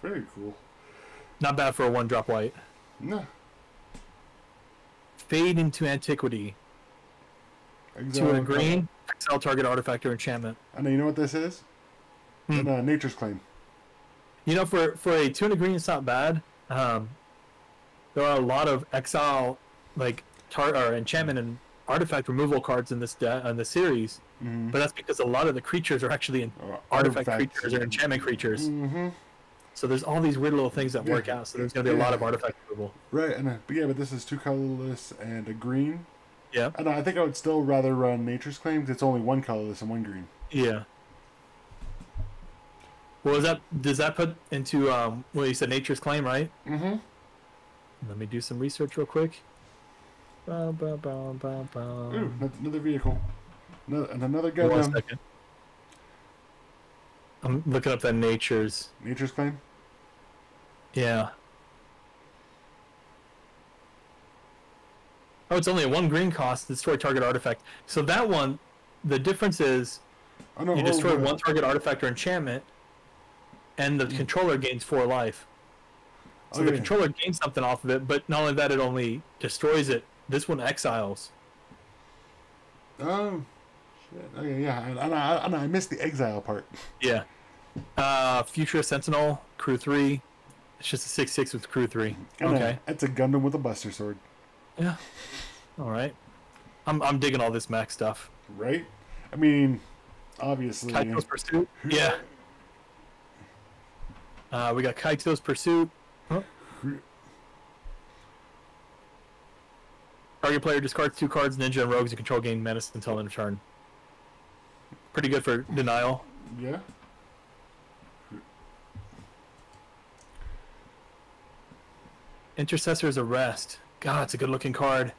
Very cool. Not bad for a 1-drop white. No. Fade into Antiquity. Exile 2 and a green. Exile target artifact or enchantment. I know. You know what this is? Nature's Claim. You know, for a 2 and a green, it's not bad. There are a lot of exile, like or enchantment and artifact removal cards in this series, but that's because a lot of the creatures are actually artifact creatures or enchantment creatures. So there's all these weird little things that work out. So there's going to be a lot of artifact removal. Right, but this is 2 colorless and a green. Yeah. And I think I would still rather run Nature's Claim because it's only 1 colorless and 1 green. Yeah. Well, does that put into well, you said Nature's Claim, right? Mm-hmm. Let me do some research real quick. Ooh, another vehicle. Another gun. 1 second. I'm looking up that Nature's Claim. Yeah. Oh, it's only a 1 green cost. Destroy target artifact. So that one, the difference is you destroy 1 target artifact or enchantment, and the controller gains 4 life. So the controller gains something off of it, but not only that, it only destroys it. This one exiles. Oh, shit. Okay, yeah. I missed the exile part. Yeah. Futurist Sentinel, crew 3. It's just a 6/6 with crew 3. Okay. It's a Gundam with a Buster Sword. Yeah. All right. I'm digging all this mech stuff. Right? I mean, obviously. Kaito's Pursuit. Yeah. We got Kaito's Pursuit. Huh? Target player discards 2 cards, Ninja and Rogues, and control gain menace until end of turn. Pretty good for denial. Yeah. Intercessor's Arrest. God, it's a good looking card.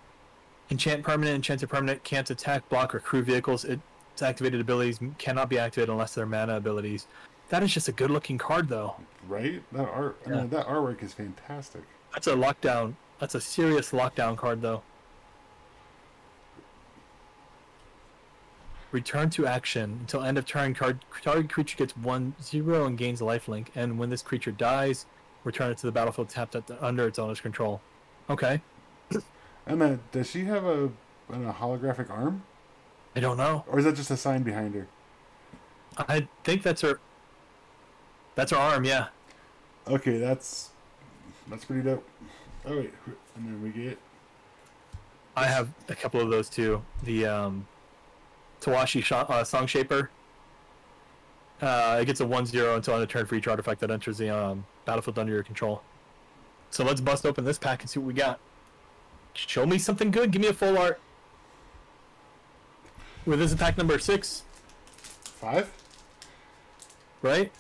Enchant permanent, enchanted permanent, can't attack, block, or crew vehicles. Its activated abilities cannot be activated unless they're mana abilities. That is just a good looking card, though. Right? That art, I mean, that artwork is fantastic. That's a lockdown. That's a serious lockdown card, though. Return to action. Until end of turn, target creature gets 1/0 and gains lifelink. And when this creature dies, return it to the battlefield tapped under its owner's control. Okay. And does she have a holographic arm? I don't know. Or is that just a sign behind her? I think that's her. That's her arm, yeah. Okay, that's pretty dope. Oh wait, and then we get. I have a couple of those too. The Tawashi Song Shaper. It gets a 1/0 until end of turn for each artifact that enters the battlefield under your control. So let's bust open this pack and see what we got. Show me something good. Give me a full art. Well, this is pack number 6. 5? Right?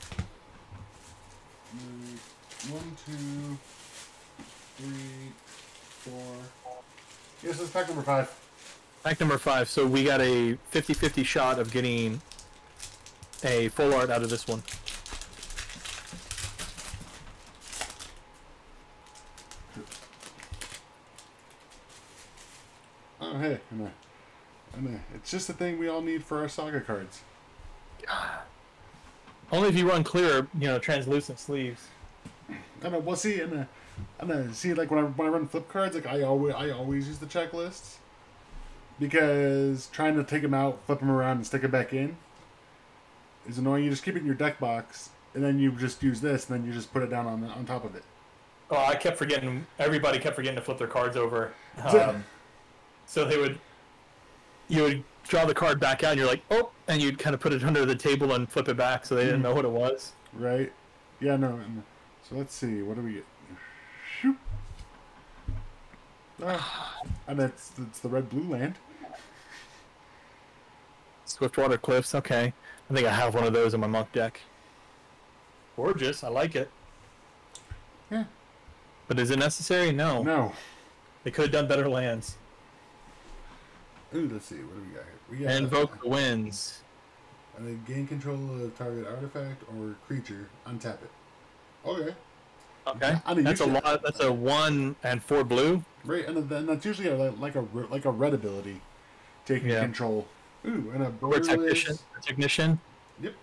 1, 2, 3, 4. Yes, this is pack number 5. Pack number 5. So we got a 50-50 shot of getting a full art out of this one. Oh, hey, it's just a thing we all need for our Saga cards. Only if you run clear, translucent sleeves. I know. Well, see, see, like when I run flip cards, like I always use the checklists because trying to take them out, flip them around, and stick it back in is annoying. You just keep it in your deck box, and then you just use this, and then you just put it down on top of it. Oh, I kept forgetting. Everybody kept forgetting to flip their cards over. So you would draw the card back out, and you're like, oh, and you'd kind of put it under the table and flip it back, so they didn't know what it was. Right. Yeah. No. So let's see. What do we get? Shoot. And it's the red blue land. Swiftwater Cliffs. Okay, I think I have one of those in my monk deck. Gorgeous. I like it. Yeah. But is it necessary? No. No. They could have done better lands. Ooh, let's see. What do we got here? We got Invoke the Winds. And then gain control of target artifact or creature. Untap it. Okay. Okay. That's a lot. That's a 1 and 4 blue. Right, and then that's usually like a red ability, taking control. Ooh, and a Technician. Yep.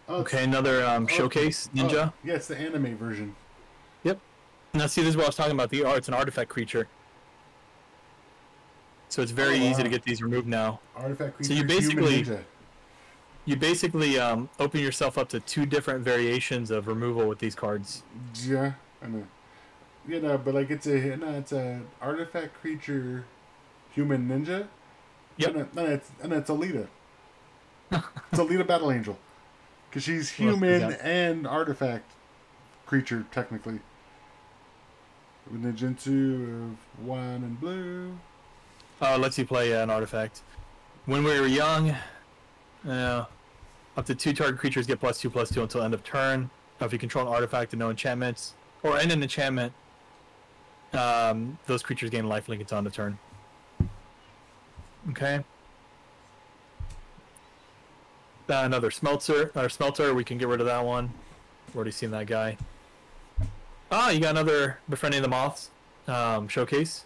Oh, okay, another showcase ninja. Oh, yeah, it's the anime version. Yep. Now see, this is what I was talking about. It's an artifact creature. So it's very easy to get these removed now. Artifact creature. So you basically open yourself up to 2 different variations of removal with these cards. Yeah, I know. You know, but like it's a artifact creature, human ninja. Yep. And it's Alita. It's Alita Battle Angel, because she's human and artifact creature technically. With Ninjutsu of 1 and blue. Oh, lets you play an artifact. When we were young, up to 2 target creatures get +2/+2 until end of turn. If you control an artifact and no enchantments, or end an enchantment, those creatures gain lifelink until end of turn. Okay. Another smelter. We can get rid of that one. We've already seen that guy. Ah, you got another Befriending the Moths showcase.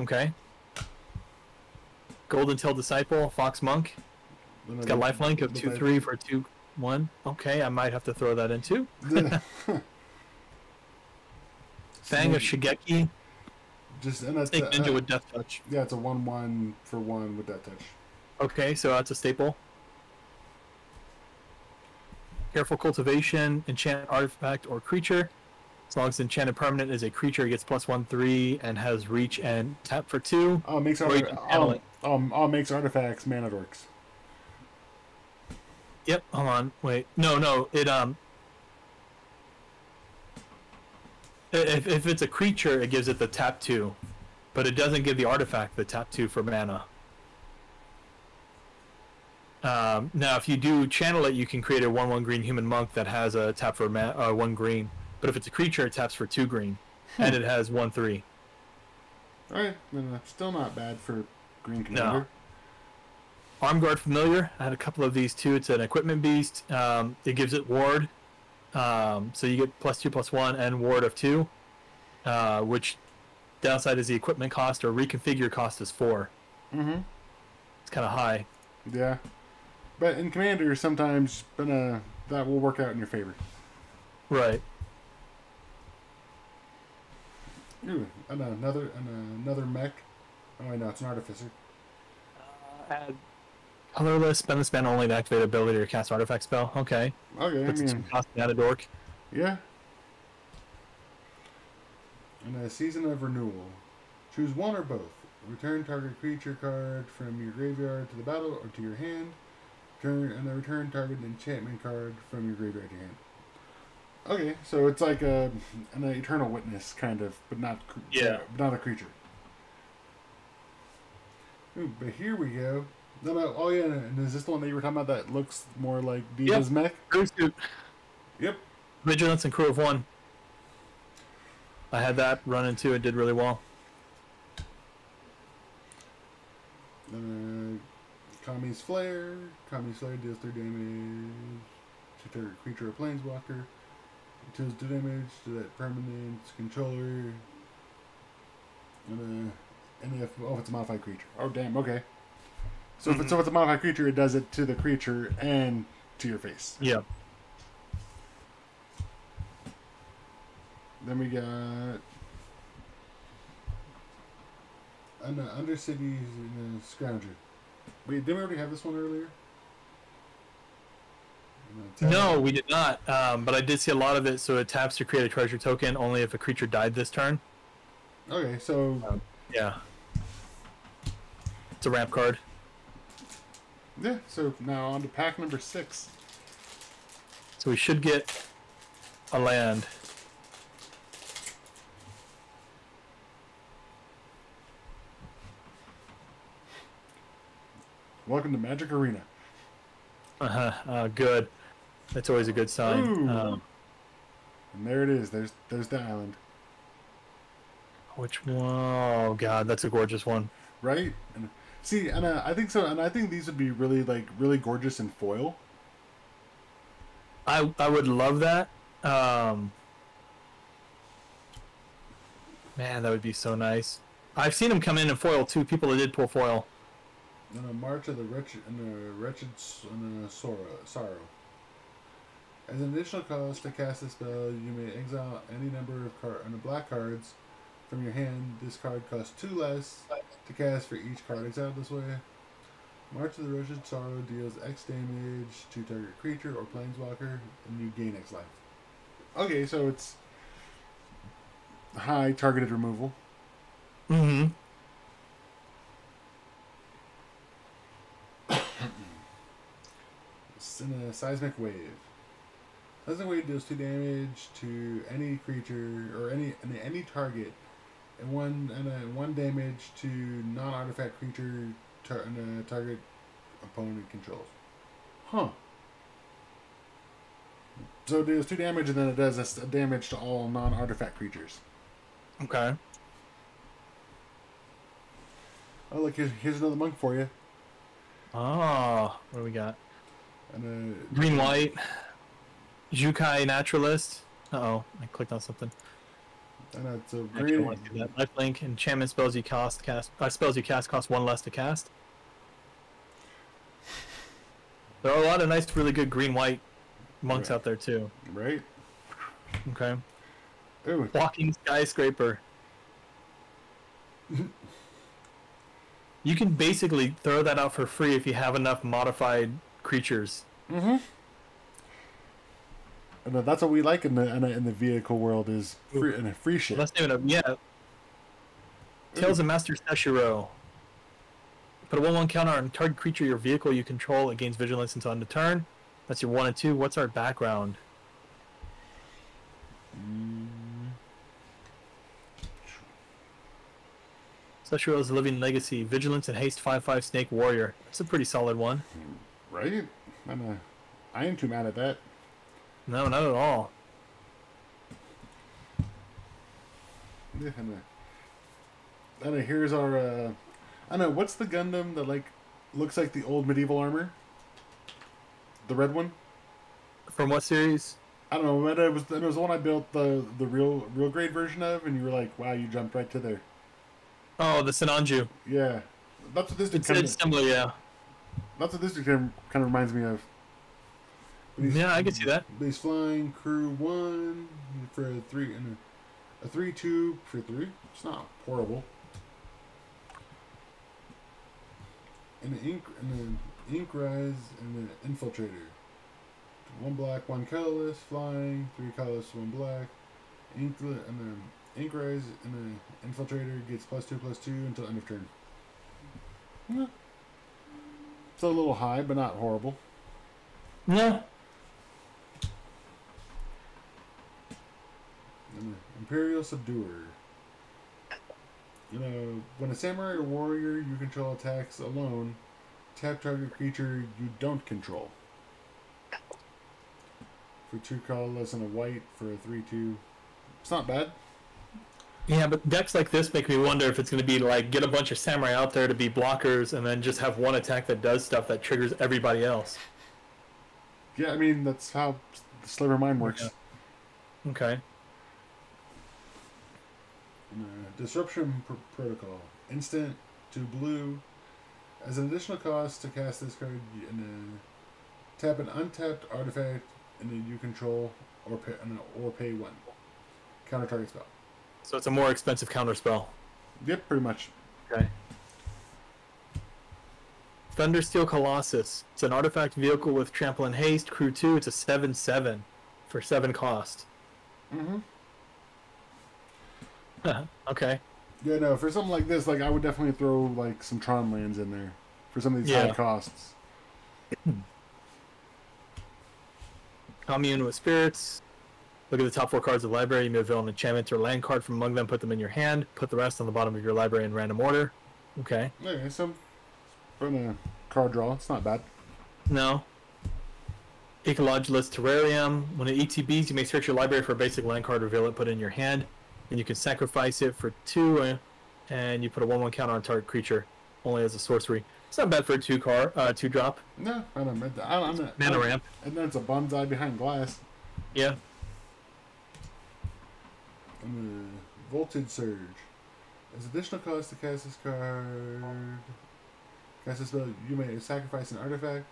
Okay. Golden Tail Disciple, Fox Monk. It's got lifelink of 2/3 for a 2/1. Okay, I might have to throw that in too. Fang of Shigeki. Snake Ninja with Death Touch. Yeah, it's a 1/1 for 1 with Death Touch. Okay, so that's a staple. Careful Cultivation, enchant artifact or creature. As long as the enchanted permanent is a creature, it gets +1/3 and has reach and tap for 2. Makes artifacts mana dorks. Yep, hold on. Wait. No, it if it's a creature, it gives it the tap 2. But it doesn't give the artifact the tap 2 for mana. Now, if you do channel it, you can create a 1/1 green human monk that has a tap for 1 green. But if it's a creature, it taps for 2 green, and it has 1/3. All right, still not bad for green commander. No. Armguard Familiar. I had a couple of these too. It's an equipment beast. It gives it ward, so you get +2/+1 and ward of 2. Which downside is the equipment cost or reconfigure cost is 4. Mm-hmm. It's kind of high. Yeah. But in Commander, sometimes that will work out in your favor. Right. Ooh, and another mech. Oh, I know, it's an Artificer. Add colorless, spend the spell only to activate ability or cast artifact spell. Okay. Okay, cost add a dork. Yeah. And a Season of Renewal. Choose one or both. Return target creature card from your graveyard to the battle or to your hand. Return target enchantment card from your graveyard to your hand. Okay, so it's like an Eternal Witness kind of, but not a creature. Ooh, but here we go. No, oh yeah, and is this the one that you were talking about that looks more like Diva's mech? Yep. Vigilance and Crew of 1. I had that run into it, did really well. Kami's Flare. Kami's Flare deals 3 damage to target creature or planeswalker. It deals 2 damage to that permanent's controller. And if it's a modified creature. Oh damn, okay. So if it's a modified creature, it does it to the creature and to your face. Yeah. Then we got Undercity's Scrounger. Wait, didn't we already have this one earlier? No, we did not. But I did see a lot of it. So it taps to create a treasure token only if a creature died this turn. Okay, so yeah, it's a ramp card. Yeah. So now on to pack number 6. So we should get a land. Welcome to Magic Arena. Good. That's always a good sign. And there it is. There's the island. Which one? Oh god, that's a gorgeous one. Right? And see, and I think so, and I think these would be really gorgeous in foil. I would love that. Man, that would be so nice. I've seen them come in foil too. People that did pull foil. And a March of the Wretched Sorrow. As an additional cost to cast a spell, you may exile any number of black cards from your hand. This card costs 2 less to cast for each card exiled this way. March of the Wretched Sorrow deals X damage to target creature or planeswalker, and you gain X life. Okay, so it's high targeted removal. Mm-hmm. In a Seismic Wave. Seismic Wave deals 2 damage to any creature or any target, and 1 damage to non-artifact creature target opponent controls. Huh. So it deals 2 damage, and then it does a damage to all non-artifact creatures. Okay. Oh, look, here's another monk for you. Oh, what do we got? And green white. Jukai Naturalist. Uh-oh, I clicked on something. And it's a green. Lifelink. Enchantment spells you cast cost 1 less to cast. There are a lot of nice, really good green-white monks out there too. Right. Okay. Ooh. Walking Skyscraper. You can basically throw that out for free if you have enough modified creatures. Mm-hmm. And that's what we like in the vehicle world is free shit. Let's do it. Yeah. Tales of Master Seshiro. Put a 1/1 counter on target creature your vehicle you control. It gains vigilance until end of turn. That's your 1 and 2. What's our background? Seshiro's Living Legacy. Vigilance and Haste 5/5 Snake Warrior. That's a pretty solid one. Right? I ain't too mad at that. No, not at all. And here's our I know, what's the Gundam that looks like the old medieval armor? The red one? From what series? I don't know, but it was the one I built the real grade version of, and you were like, wow, you jumped right to there. Oh, the Sinanju. Yeah. That's what this it's similar, yeah. That's what this kind of reminds me of. Yeah, I can see that. He's flying crew 1 for a 3 and a 3/2 for 3. It's not horrible. And an ink rise and an infiltrator. 1 black, 1 colorless, flying, 3 colorless, 1 black. And then ink rise and an infiltrator gets +2/+2 until end of turn. Yeah. It's a little high, but not horrible. No. And Imperial Subduer. When a samurai or warrior you control attacks alone, tap target creature you don't control. For 2 colorless and a white for a 3/2. It's not bad. Yeah, but decks like this make me wonder if it's going to be like get a bunch of samurai out there to be blockers and then just have one attack that does stuff that triggers everybody else. Yeah, I mean, that's how Sliver Mind works. Yeah. Okay. Disruption Protocol. Instant to blue. As an additional cost to cast this card, tap an untapped artifact and then you control or pay 1. Counter target spell. So it's a more expensive counter spell. Yep, pretty much. Okay. Thundersteel Colossus. It's an artifact vehicle with trample and haste. Crew 2. It's a 7/7 for 7 cost. Mm-hmm. Okay. Yeah, no, for something like this, I would definitely throw some Tron lands in there for some of these high costs. Commune with Spirits. Look at the top 4 cards of the library. You may reveal an enchantment or land card from among them. Put them in your hand. Put the rest on the bottom of your library in random order. Okay. Okay, so from a card draw. It's not bad. No. Ecologilus Terrarium. When it ETBs, you may search your library for a basic land card, reveal it, put it in your hand, and you can sacrifice it for 2, and you put a 1/1 counter on target creature, only as a sorcery. It's not bad for a 2-drop. No, I don't. Mana ramp. And then it's a bonsai behind glass. Yeah. Voltage Surge. As additional cost to cast this card, cast this spell, you may sacrifice an artifact.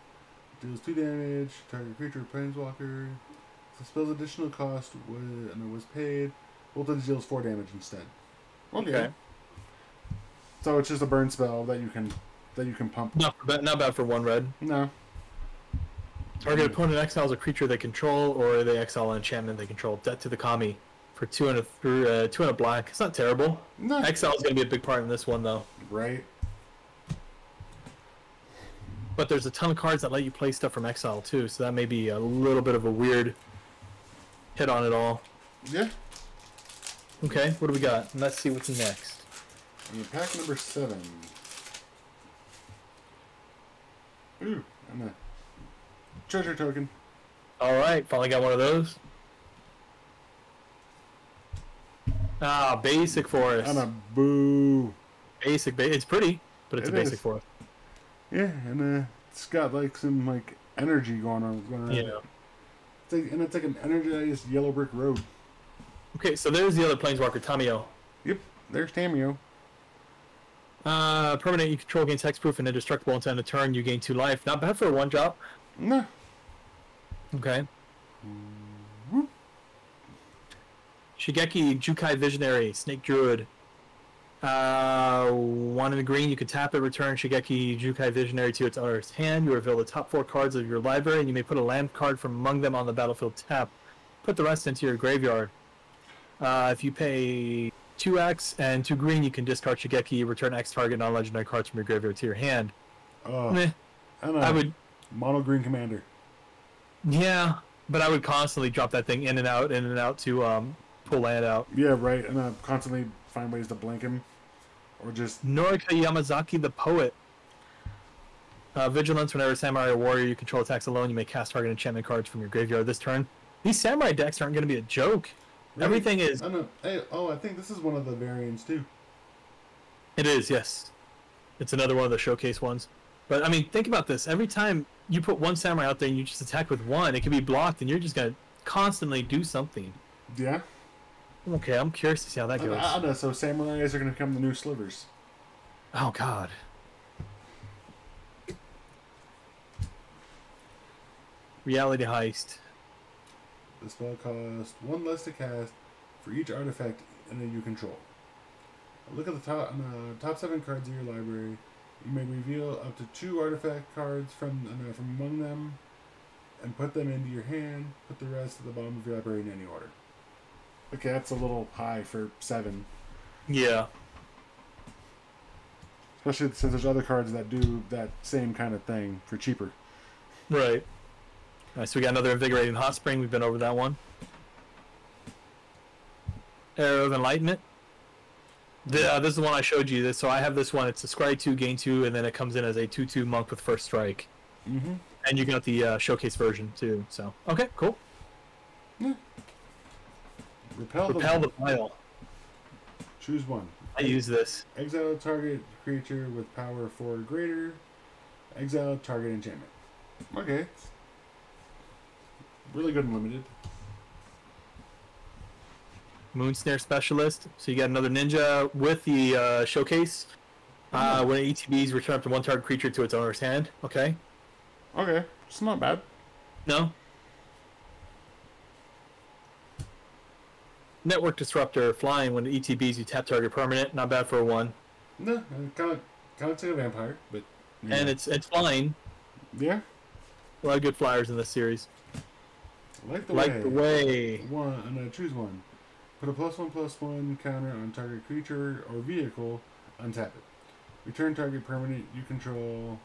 Deals 2 damage. Target creature or planeswalker. The spell's additional cost was paid. Voltage deals 4 damage instead. Okay. So it's just a burn spell that you can pump. Not bad for 1 red. No. Target opponent exiles a creature they control, or they exile an enchantment they control. Debt to the Kami for 2 and a black. It's not terrible. No. Exile is going to be a big part in this one, though. Right. But there's a ton of cards that let you play stuff from exile, too, so that may be a little bit of a weird hit on it all. Yeah. Okay, what do we got? Let's see what's next. And pack number 7. Ooh, and a treasure token. Alright, finally got one of those. Ah, basic forest. And a boo. It's pretty, but it's a basic forest. Yeah, and it's got like some like energy going on. Yeah. It's like an energized yellow brick road. Okay, so there's the other planeswalker, Tamio. Yep, there's Tamio. Permanent you control gains hexproof and indestructible until end of turn. You gain 2 life. Not bad for a 1-drop. No. Okay. Shigeki Jukai Visionary, Snake Druid. 1 in the green, you can tap it, return Shigeki Jukai Visionary to its owner's hand. You reveal the top 4 cards of your library, and you may put a land card from among them on the battlefield tap. Put the rest into your graveyard. If you pay 2x and 2 green, you can discard Shigeki, return X target non-legendary cards from your graveyard to your hand. I would mono green commander. Yeah, but I would constantly drop that thing in and out to pull land out. Yeah, right, and constantly find ways to blink him. Or just... Norika Yamazaki the Poet. Vigilance, whenever Samurai or Warrior you control attacks alone, you may cast target enchantment cards from your graveyard this turn. These Samurai decks aren't going to be a joke. Really? Everything is... I think this is one of the variants, too. It is, yes. It's another one of the showcase ones. But, I mean, think about this. Every time you put 1 Samurai out there and you just attack with 1, it can be blocked, and you're just going to constantly do something. Yeah. Okay, I'm curious to see how that goes. I know, so Samurais are going to become the new slivers. Oh, God. Reality Heist. The spell costs 1 less to cast for each artifact you control. Look at the top 7 cards of your library. You may reveal up to 2 artifact cards from among them and put them into your hand. Put the rest at the bottom of your library in any order. Okay, that's a little high for 7. Yeah. Especially since there's other cards that do that same kind of thing for cheaper. Right. Alright, so we got another Invigorating Hot Spring. We've been over that one. Arrow of Enlightenment. This is the one I showed you. So I have this one. It's a Scry 2, gain 2, and then it comes in as a 2/2 monk with first strike. Mm-hmm. And you got the showcase version too. So okay, cool. Yeah. Repel the Vile. Choose 1. I use this. Exile target creature with power 4 or greater. Exile target enchantment. Okay. Really good and limited. Moonsnare Specialist. So you got another ninja with the showcase. When it ETBs, return up to 1 target creature to its owner's hand. Okay. Okay. It's not bad. No. Network Disruptor. Flying. When it ETBs, you tap target permanent. Not bad for a 1. No, kind of like a vampire, but... Yeah. And it's flying. Yeah. A lot of good flyers in this series. Like the way. Choose 1. Put a +1/+1 counter on target creature or vehicle. Untap it. Return target permanent you control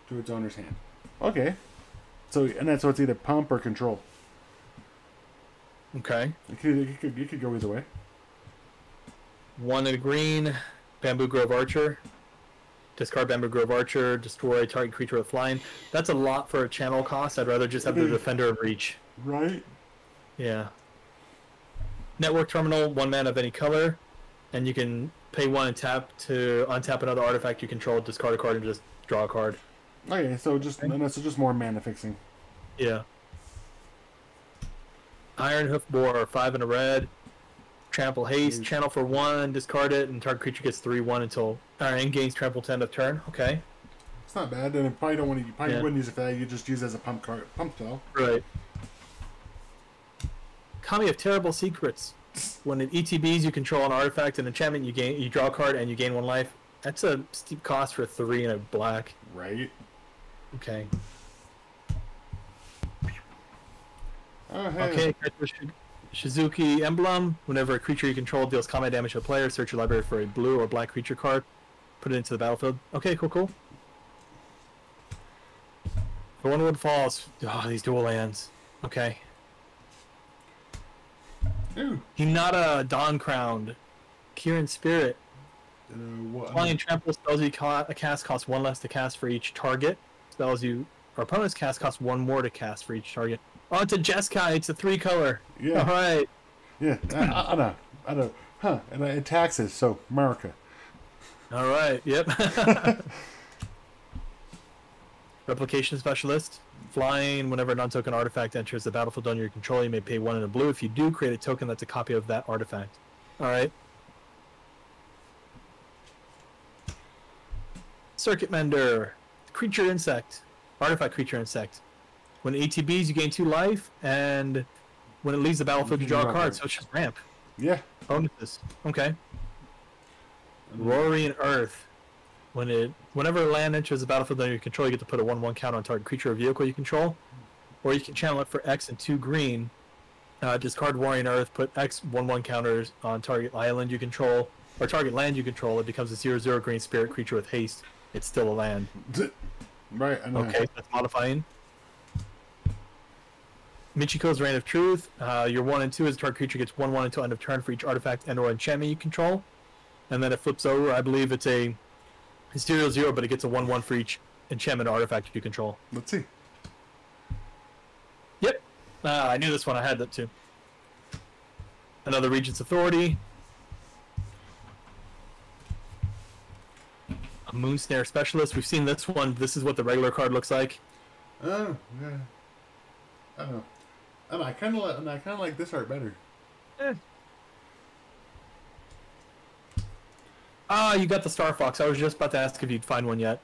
to its owner's hand. Okay. So it's either pump or control. Okay. You could go either way. 1 in a green. Bamboo Grove Archer. discard Bamboo Grove Archer, destroy target creature with flying. That's a lot for a channel cost. I'd rather just have the Defender of Reach. Right? Yeah. Network Terminal, 1 mana of any color, and you can pay 1 and tap to untap another artifact you control, discard a card, and just draw a card. Okay, so just more mana fixing. Yeah. Iron Hoof Boar, 5 and a red. Trample Haste, channel for 1, discard it, and target creature gets 3/1 until and gains trample to end of turn. Okay. It's not bad, and you probably don't want to. You probably wouldn't use it for that. You just use it as a pump spell. Right. Kami of Terrible Secrets. When it ETBs, you control an artifact and enchantment. You draw a card and you gain 1 life. That's a steep cost for 3 and a black. Right. Okay. Oh, hey. Okay. Shizuki Emblem. Whenever a creature you control deals combat damage to a player, search your library for a blue or black creature card. Put it into the battlefield. Okay, cool. For Wonderwood Falls. Oh, these dual lands. Okay. Ooh. Hinata Dawn Crowned. Kieran Spirit. Flying Trample spells you cast cost 1 less to cast for each target. Spells you or opponents cast cost 1 more to cast for each target. Oh, it's a Jeskai. It's a 3-color. Yeah. All right. Yeah. I know. Huh. And it taxes. So America. All right. Yep. Replication Specialist. Flying. Whenever a non-token artifact enters the battlefield under your control, you may pay 1 in a blue. If you do, create a token that's a copy of that artifact. All right. Circuit Mender. Creature Insect. Artifact Creature Insect. When ATBs, you gain 2 life, and when it leaves the battlefield, you draw a card, so it's just ramp. Yeah. Bonuses. Okay. Roaring Earth. Whenever land enters the battlefield under your control, you get to put a 1/1 counter on target creature or vehicle you control. Or you can channel it for X and 2 green. Discard Roaring Earth, put X 1/1 counters on target island you control, or target land you control. It becomes a 0/0 green spirit creature with haste. It's still a land. Right. I know. Okay, that's modifying. Michiko's Reign of Truth. Your 1 and 2 is target creature gets 1/1 until end of turn for each artifact and/or enchantment you control. And then it flips over. I believe it's a 0/0, but it gets a 1/1 for each enchantment or artifact you control. Let's see. Yep. I knew this one. I had that too. Another Regent's Authority. A Moonsnare Specialist. We've seen this one. This is what the regular card looks like. Oh, yeah. I don't know. I kind of like this art better. You got the Star Fox. I was just about to ask if you'd find one yet.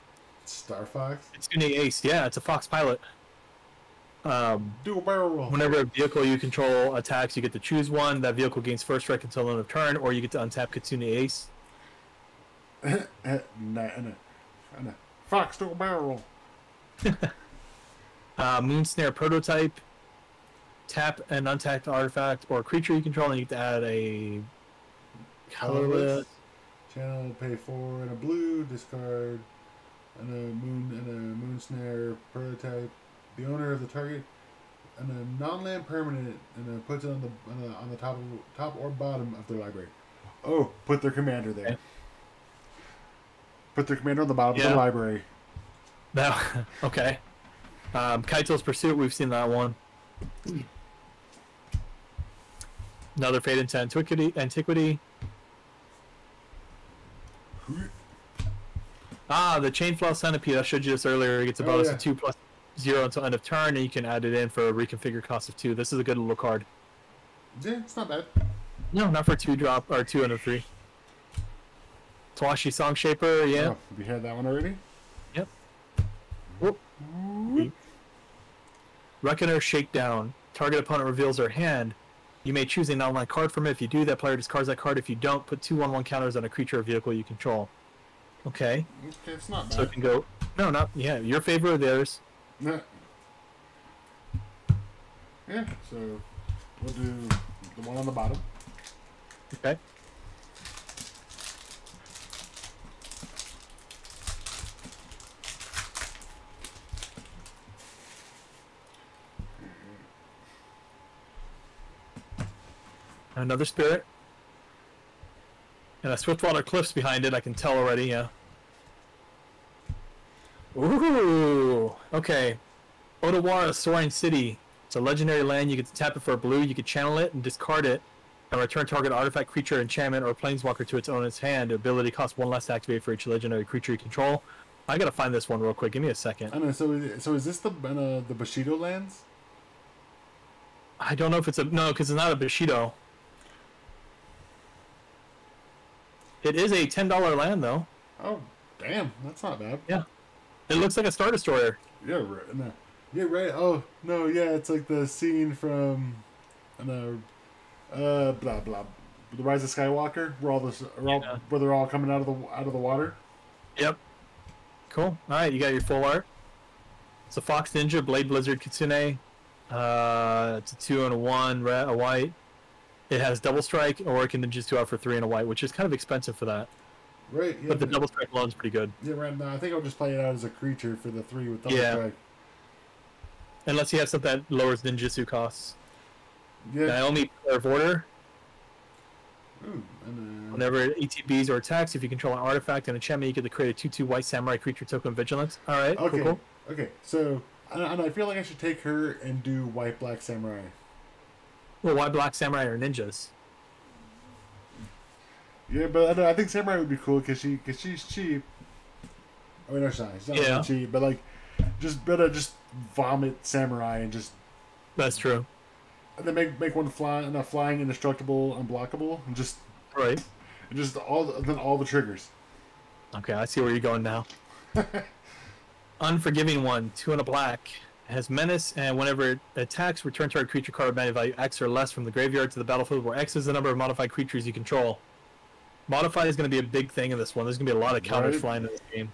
Star Fox? It's Tsune Ace. Yeah, it's a Fox pilot. Dual barrel roll. Whenever a vehicle you control attacks, you get to choose one. That vehicle gains first strike until end of turn, or you get to untap Kitsune Ace. Fox dual barrel roll. Moonsnare Prototype. Tap an untapped artifact or creature you control, and you get to add a colorless. Channel, pay 4 and a blue, discard, and a Moonsnare Prototype. The owner of the target, and a non-land permanent, and puts it on the top or bottom of their library. Oh, put their commander there. Okay. Put their commander on the bottom of the library. That, okay. Kaito's Pursuit, we've seen that one. Another Fade into Antiquity. The Chainflaw Centipede, I showed you this earlier. It gets a bonus of 2/0 until end of turn, and you can add it in for a reconfigure cost of 2. This is a good little card. Yeah, it's not bad. No, not for 2-drop, or 2 and a 3. Tawashi Song Shaper, yeah. Oh, have you had that one already? Yep. Whoop. Reckoner Shakedown. Target opponent reveals their hand. You may choose an online card from it. If you do, that player discards that card. If you don't, put 2/1 counters on a creature or vehicle you control. Okay. Okay, it's not bad. So it can go... No, not... Yeah, your favor or theirs. Yeah, so we'll do the one on the bottom. Okay. Another spirit. And a Swiftwater Cliffs behind it, I can tell already, yeah. Ooh, okay. Otawara Soaring City. It's a legendary land. You can tap it for a blue. You can channel it and discard it, and return target artifact, creature, enchantment, or planeswalker to its owner's hand. The ability costs 1 less to activate for each legendary creature you control. I gotta find this one real quick. Give me a second. I know. So is this the Bushido lands? I don't know if it's a no, because it's not a Bushido. It is a $10 land though. Oh, damn, that's not bad. Yeah, it looks like a Star Destroyer. Yeah, right. No. Yeah, right. Oh no, yeah, it's like the scene from, blah blah, The Rise of Skywalker, where they're all coming out of the water. Yep. Cool. All right, you got your full art. It's a Fox Ninja, Blade Blizzard Kitsune. It's a 2 and a 1, red, a white. It has double strike, or it can just do out for 3 and a white, which is kind of expensive for that. Right. Yeah, but the double strike alone is pretty good. Yeah, right. No, I think I'll just play it out as a creature for the 3 with double strike. Unless you have something that lowers ninjutsu costs. Yeah. Naomi of Order. Ooh, whenever ETBs or attacks, if you control an artifact and enchantment, you get to create a 2/2 white samurai creature token vigilance. All right. Okay. Cool. Okay. So, and I feel like I should take her and do white black samurai. Well, white black samurai are ninjas. Yeah, but I think samurai would be cool because she's cheap. I mean, no, she's not really cheap, but like, just vomit samurai and just. That's true. And then make one flying indestructible, unblockable, and just right. And just all the triggers. Okay, I see where you're going now. Unforgiving one, 2 and a black. It has menace, and whenever it attacks, return target creature card mana value X or less from the graveyard to the battlefield, where X is the number of modified creatures you control. Modified is going to be a big thing in this one. There's going to be a lot of counters flying in this game.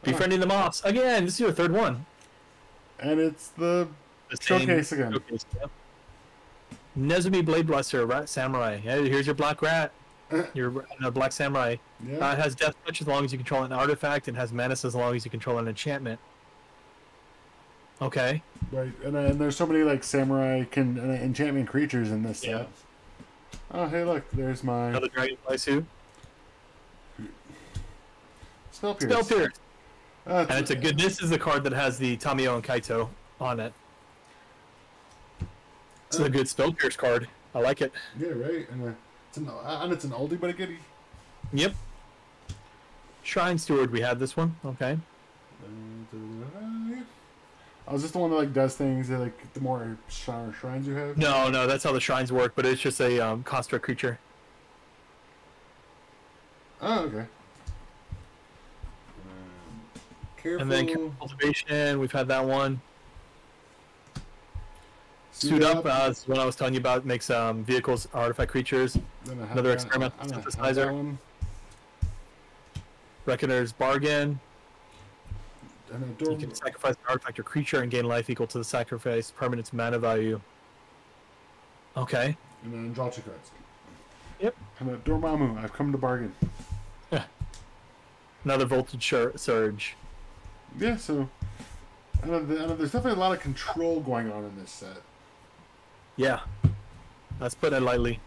Befriending the mobs again. This is your 3rd one. And it's the showcase again. Showcase, yeah. Nezumi Blade Blaster, Rat Samurai. Yeah, here's your black rat. Your black samurai. Yeah. It has death touch as long as you control an artifact, and has menace as long as you control an enchantment. Okay. Right, and there's so many like samurai enchantment creatures in this set. Oh, hey, look, there's my another dragonfly suit. Spell Pierce. Spell Pierce. And it's a good. This is the card that has the Tamio and Kaito on it. It's a good Spell Pierce card. I like it. Yeah, right. And it's an oldie but a goodie. Yep. Shrine Steward. We had this one. Okay. Oh, is this the one that like does things that like the more shrines you have? No, that's how the shrines work. But it's just a construct creature. Oh, okay. Careful. And then Cultivation, we've had that one. Suit Up, is the one I was telling you about. Makes vehicles, artifact creatures. Another experimental synthesizer. Reckoner's Bargain. You can sacrifice an artifact or creature and gain life equal to the sacrifice permanent's mana value. Okay. And then draw 2 cards. Yep. And Dormammu, I've come to bargain. Another Voltage Surge. Yeah, so I know there's definitely a lot of control going on in this set. Yeah, let's put it lightly.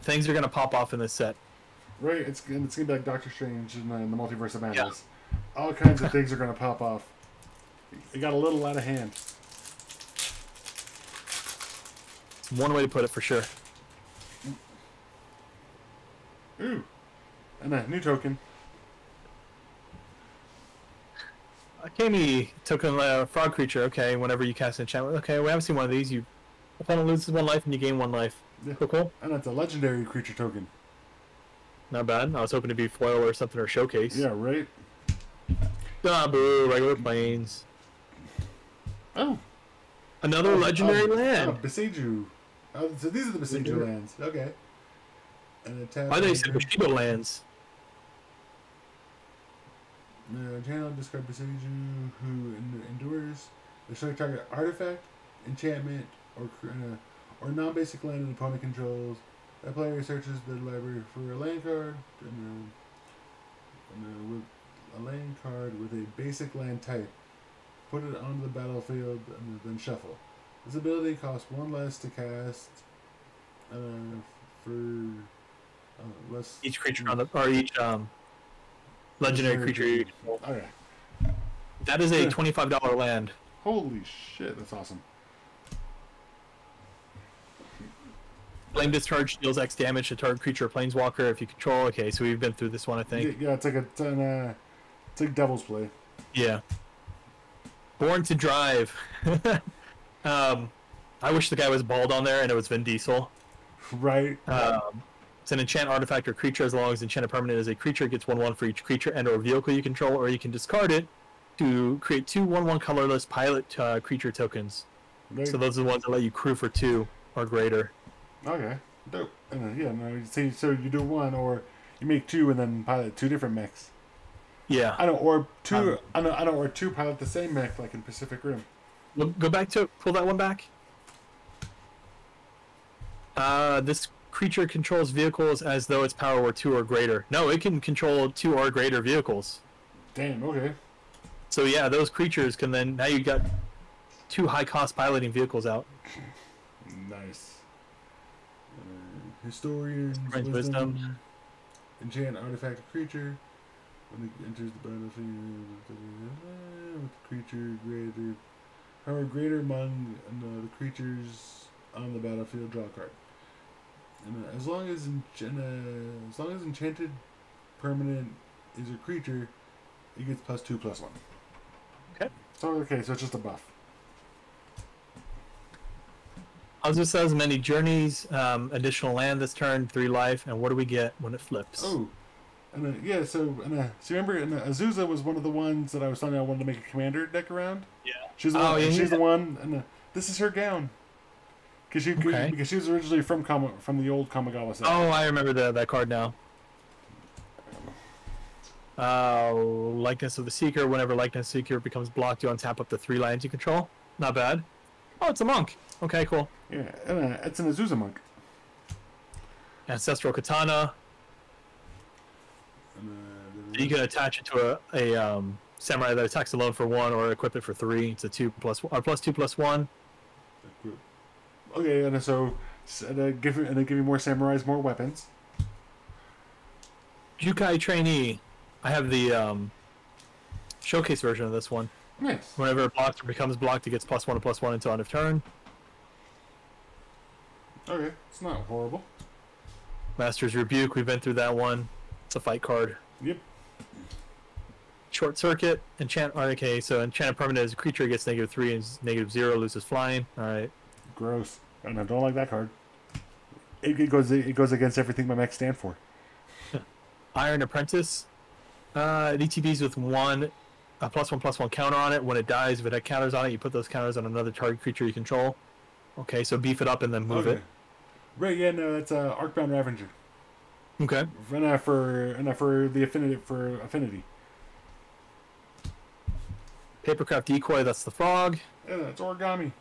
Things are gonna pop off in this set. Right, it's gonna be like Doctor Strange in the Multiverse of Madness. Yeah. All kinds of things are gonna pop off. It got a little out of hand. It's one way to put it for sure. Ooh, and a new token. Kami token frog creature. Okay, whenever you cast an enchantment. Okay, we haven't seen one of these. You opponent loses 1 life and you gain 1 life. Yeah. Cool. And it's a legendary creature token. Not bad. I was hoping to be foil or something or showcase. Yeah, right. Ah, boo! Regular planes. Oh. Another legendary land. Beseiju. So these are the Beseiju lands. Okay. And a tap. I thought you said Bushido lands. Channel discard Beseiju who endures. Destroy target artifact, enchantment, or non-basic land an opponent controls. That player searches their library for a land card with a land card with a basic land type. Put it onto the battlefield and then shuffle. This ability costs 1 less to cast. For less. Each creature on the or each Legendary creature. Okay. That is a $25 land. Holy shit, that's awesome. Flame Discharge deals X damage to target creature or planeswalker if you control. Okay, so we've been through this one, I think. Yeah, it's like Devil's Play. Yeah. Born to Drive. I wish the guy was bald on there and it was Vin Diesel. Right. It's an enchant artifact or creature. As long as enchanted permanent is a creature, it gets 1/1 for each creature and or vehicle you control, or you can discard it to create 2 1/1 colorless pilot creature tokens. Right. So those are the ones that let you crew for 2 or greater. Okay, dope. Yeah, no, so you do 1, or you make 2 and then pilot 2 different mechs. Yeah. Or 2 pilot the same mech like in Pacific Rim. Go back to pull that one back. This creature controls vehicles as though its power were 2 or greater. No, it can control 2 or greater vehicles. Damn. Okay. So yeah, those creatures can then now you got 2 high-cost piloting vehicles out. Nice. Historian's Wisdom. Enchant artifact creature. When it enters the battlefield, with the creature greater power greater among the creatures on the battlefield, draw a card. And as long as enchanted permanent is a creature, it gets +2/+1. Okay. So so it's just a buff. Also says many journeys, additional land this turn, 3 life, and what do we get when it flips? Oh, and yeah. So remember, Azusa was one of the ones that I was telling you I wanted to make a commander deck around. Yeah. She's the one. She's the one, and this is her gown. Because she was originally from the old Kamigawa set. Oh, I remember that card now. Likeness of the Seeker. Whenever Likeness of the Seeker becomes blocked, you untap up to 3 lands you control. Not bad. Oh, it's a monk. Okay, cool. Yeah, and it's an Azusa monk. Ancestral Katana. You can attach it to a samurai that attacks alone for 1, or equip it for 3. It's a +2/+1. Okay, and so they give you more samurais, more weapons. Jukai Trainee. I have the showcase version of this one. Nice. Whenever it blocks or becomes blocked, it gets +1/+1 until end of turn. Okay, it's not horrible. Master's Rebuke. We've been through that one. It's a fight card. Yep. Short Circuit. Okay, so enchanted permanent is a creature, gets -3 and -0, loses flying. Alright. Gross. And I don't like that card. It goes against everything my mechs stand for. Iron Apprentice. It ETBs with a +1/+1 counter on it. When it dies, if it had counters on it, you put those counters on another target creature you control. Okay, so beef it up and then move it. Right, yeah, no, that's Arcbound Ravager. Okay. For the affinity. Papercraft Decoy, that's the frog. Yeah, it's origami.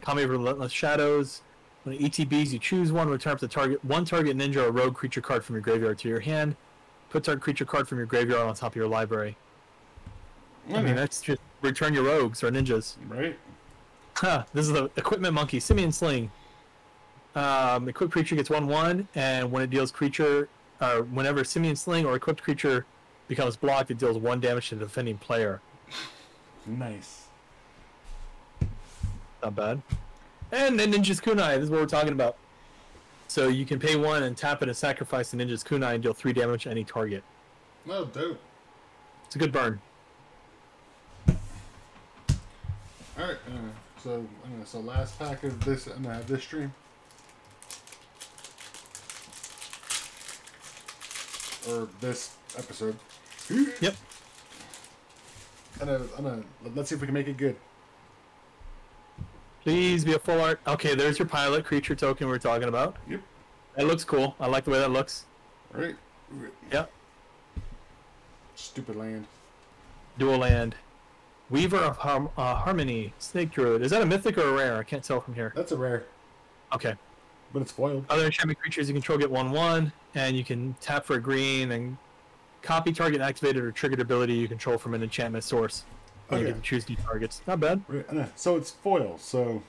Kami of Relentless Shadows. When it ETBs, you choose one, return up the target ninja or rogue creature card from your graveyard to your hand. Put target creature card from your graveyard on top of your library. Okay. I mean, that's just return your rogues or ninjas. Right. This is the Equipment Monkey, Simian Sling. Equipped creature gets 1/1, and when it deals whenever Simian Sling or equipped creature becomes blocked, it deals 1 damage to the defending player. Nice. Not bad. And then Ninja's Kunai, this is what we're talking about. So you can pay 1 and tap it and sacrifice the Ninja's Kunai and deal 3 damage to any target. Oh, dope. It's a good burn. Alright, so last pack of this this stream. Or this episode. Yep. Let's see if we can make it good. Please be a full art. Okay, there's your pilot creature token we were talking about. Yep. That looks cool. I like the way that looks. Right. Yep. Stupid land. Dual land. Weaver of Harmony. Snake Druid. Is that a mythic or a rare? I can't tell from here. That's a rare. Okay. But it's foiled. Other enchantment creatures you control get 1/1, and you can tap for a green and copy target activated or triggered ability you control from an enchantment source. You get to choose new targets. Not bad. So it's foil. So.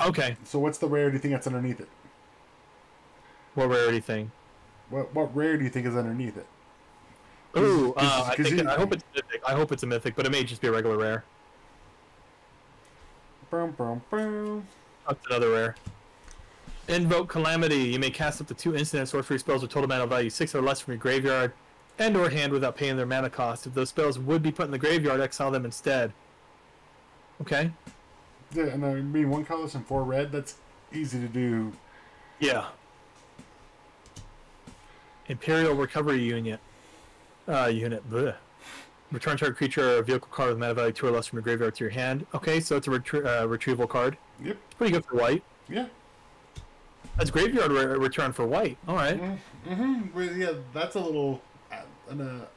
Okay. So what's the rarity thing that's underneath it? What rarity thing? What rare do you think is underneath it? Ooh, I hope it's mythic. I hope it's a mythic, but it may just be a regular rare. That's another rare. Invoke Calamity. You may cast up to 2 instant and sorcery spells with total mana value 6 or less from your graveyard and or hand without paying their mana cost. If those spells would be put in the graveyard, exile them instead. Okay. Yeah, and I mean 1 colorless and 4 red. That's easy to do. Yeah. Imperial Recovery Unit. Bleh. Return target creature or vehicle card with mana value 2 or less from your graveyard to your hand. Okay, so it's a retrieval card. Yep. Pretty good for white. Yeah. That's graveyard return for white. All right. Mm-hmm. Yeah, that's a little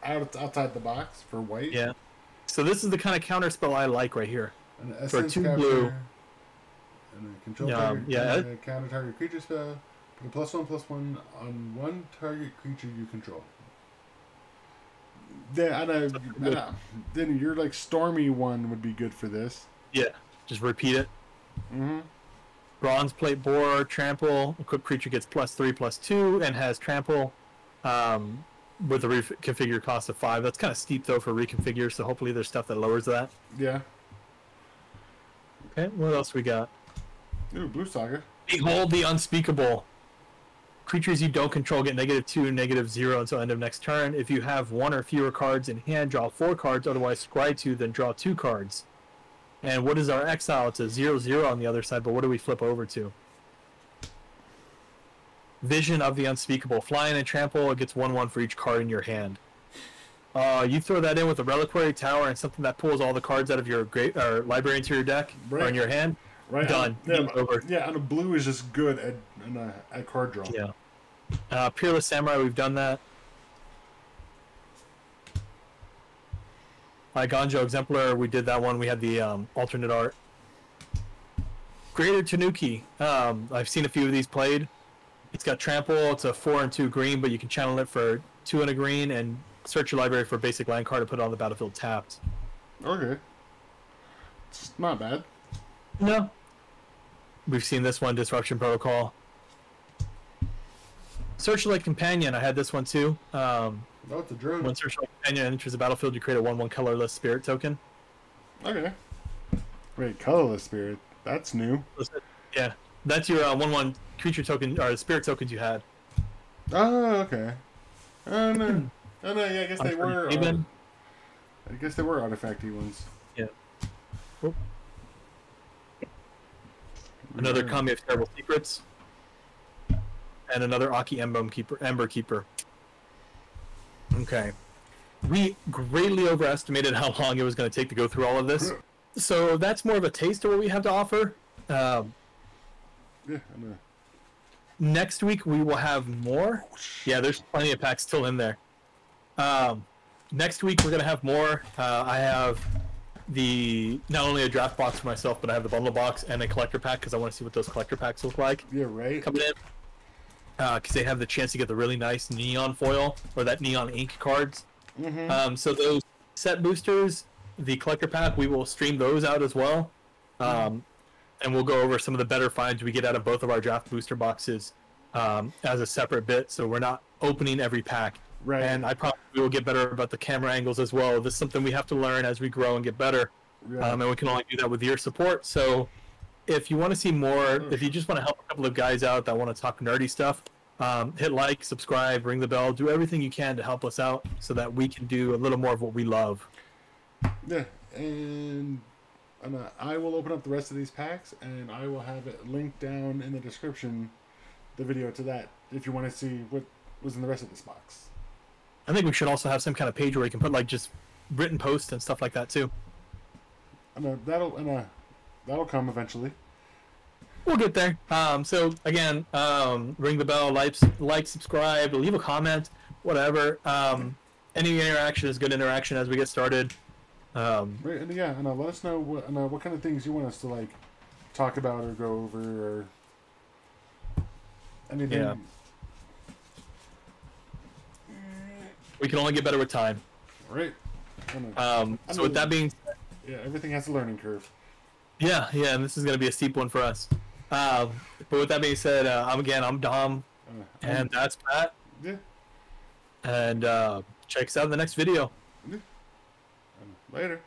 outside the box for white. Yeah. So this is the kind of counter spell I like right here. For 2 blue. And a control target. Yeah. And a counter target creature spell. Put a +1/+1 on 1 target creature you control. Yeah, then your like Stormy one would be good for this. Yeah. Just repeat it. Mm-hmm. Bronze Plate Boar, Trample. Equipped creature gets +3/+2 and has Trample with a reconfigure cost of 5. That's kind of steep, though, for reconfigure, so hopefully there's stuff that lowers that. Yeah. Okay, what else we got? Ooh, Blue Saga. Behold the Unspeakable. Creatures you don't control get -2, -0 until end of next turn. If you have 1 or fewer cards in hand, draw 4 cards, otherwise scry 2, then draw 2 cards. And what is our exile? It's a 0/0 on the other side, but what do we flip over to? Vision of the Unspeakable. Fly in and trample, it gets 1/1 for each card in your hand. You throw that in with a Reliquary Tower and something that pulls all the cards out of your library into your deck, or in your hand. Right. Done. Over. Yeah, and a blue is just good at card draw. Yeah. Peerless Samurai, we've done that. Ganjo Exemplar, we did that one. We had the alternate art. Greater Tanuki. I've seen a few of these played. It's got Trample. It's a 4 and 2 green, but you can channel it for 2 and a green and search your library for a basic land card and put it on the battlefield tapped. Okay. It's not bad. No. We've seen this one, Disruption Protocol. Searchlight Companion, I had this one too. It's a drone. When Searchlight Companion enters the battlefield, you create a 1/1 colorless spirit token. Okay. Wait, colorless spirit? That's new. Yeah. That's your 1/1 creature token, or spirit tokens you had. Oh, okay. Oh, no. Oh, no, yeah, I guess they were. I guess they were artifacty ones. Yeah. Oh. Another Kami of Terrible Secrets. And another Aki Ember Keeper. Okay. We greatly overestimated how long it was going to take to go through all of this. So that's more of a taste of what we have to offer. Yeah, I know. Next week we will have more. Yeah, there's plenty of packs still in there. Next week we're going to have more. I have not only a draft box for myself, but I have the bundle box and a collector pack because I want to see what those collector packs look like. Yeah, right. Coming in. Because they have the chance to get the really nice neon foil or that neon ink cards. Mm-hmm. So those set boosters, the collector pack, we will stream those out as well. And we'll go over some of the better finds we get out of both of our draft booster boxes as a separate bit. So we're not opening every pack. Right. And I probably will get better about the camera angles as well. This is something we have to learn as we grow and get better. Yeah. And we can only do that with your support. So if you want to see more, if you just want to help a couple of guys out that want to talk nerdy stuff, hit like, subscribe, ring the bell, do everything you can to help us out so that we can do a little more of what we love. Yeah, and I will open up the rest of these packs, and I will have it linked down in the description, the video to that, if you want to see what was in the rest of this box. I think we should also have some kind of page where you can put like just written posts and stuff like that too. That'll come eventually. We'll get there. So again, ring the bell, like, subscribe, leave a comment, whatever. Any interaction is good interaction as we get started. Right, and yeah, let us know what kind of things you want us to like talk about or go over or anything. Yeah. We can only get better with time. Right. So with that being said, yeah, everything has a learning curve. Yeah, and this is going to be a steep one for us. But with that being said, I'm Dom, and that's Pat. Yeah. And check us out in the next video. Yeah. Later.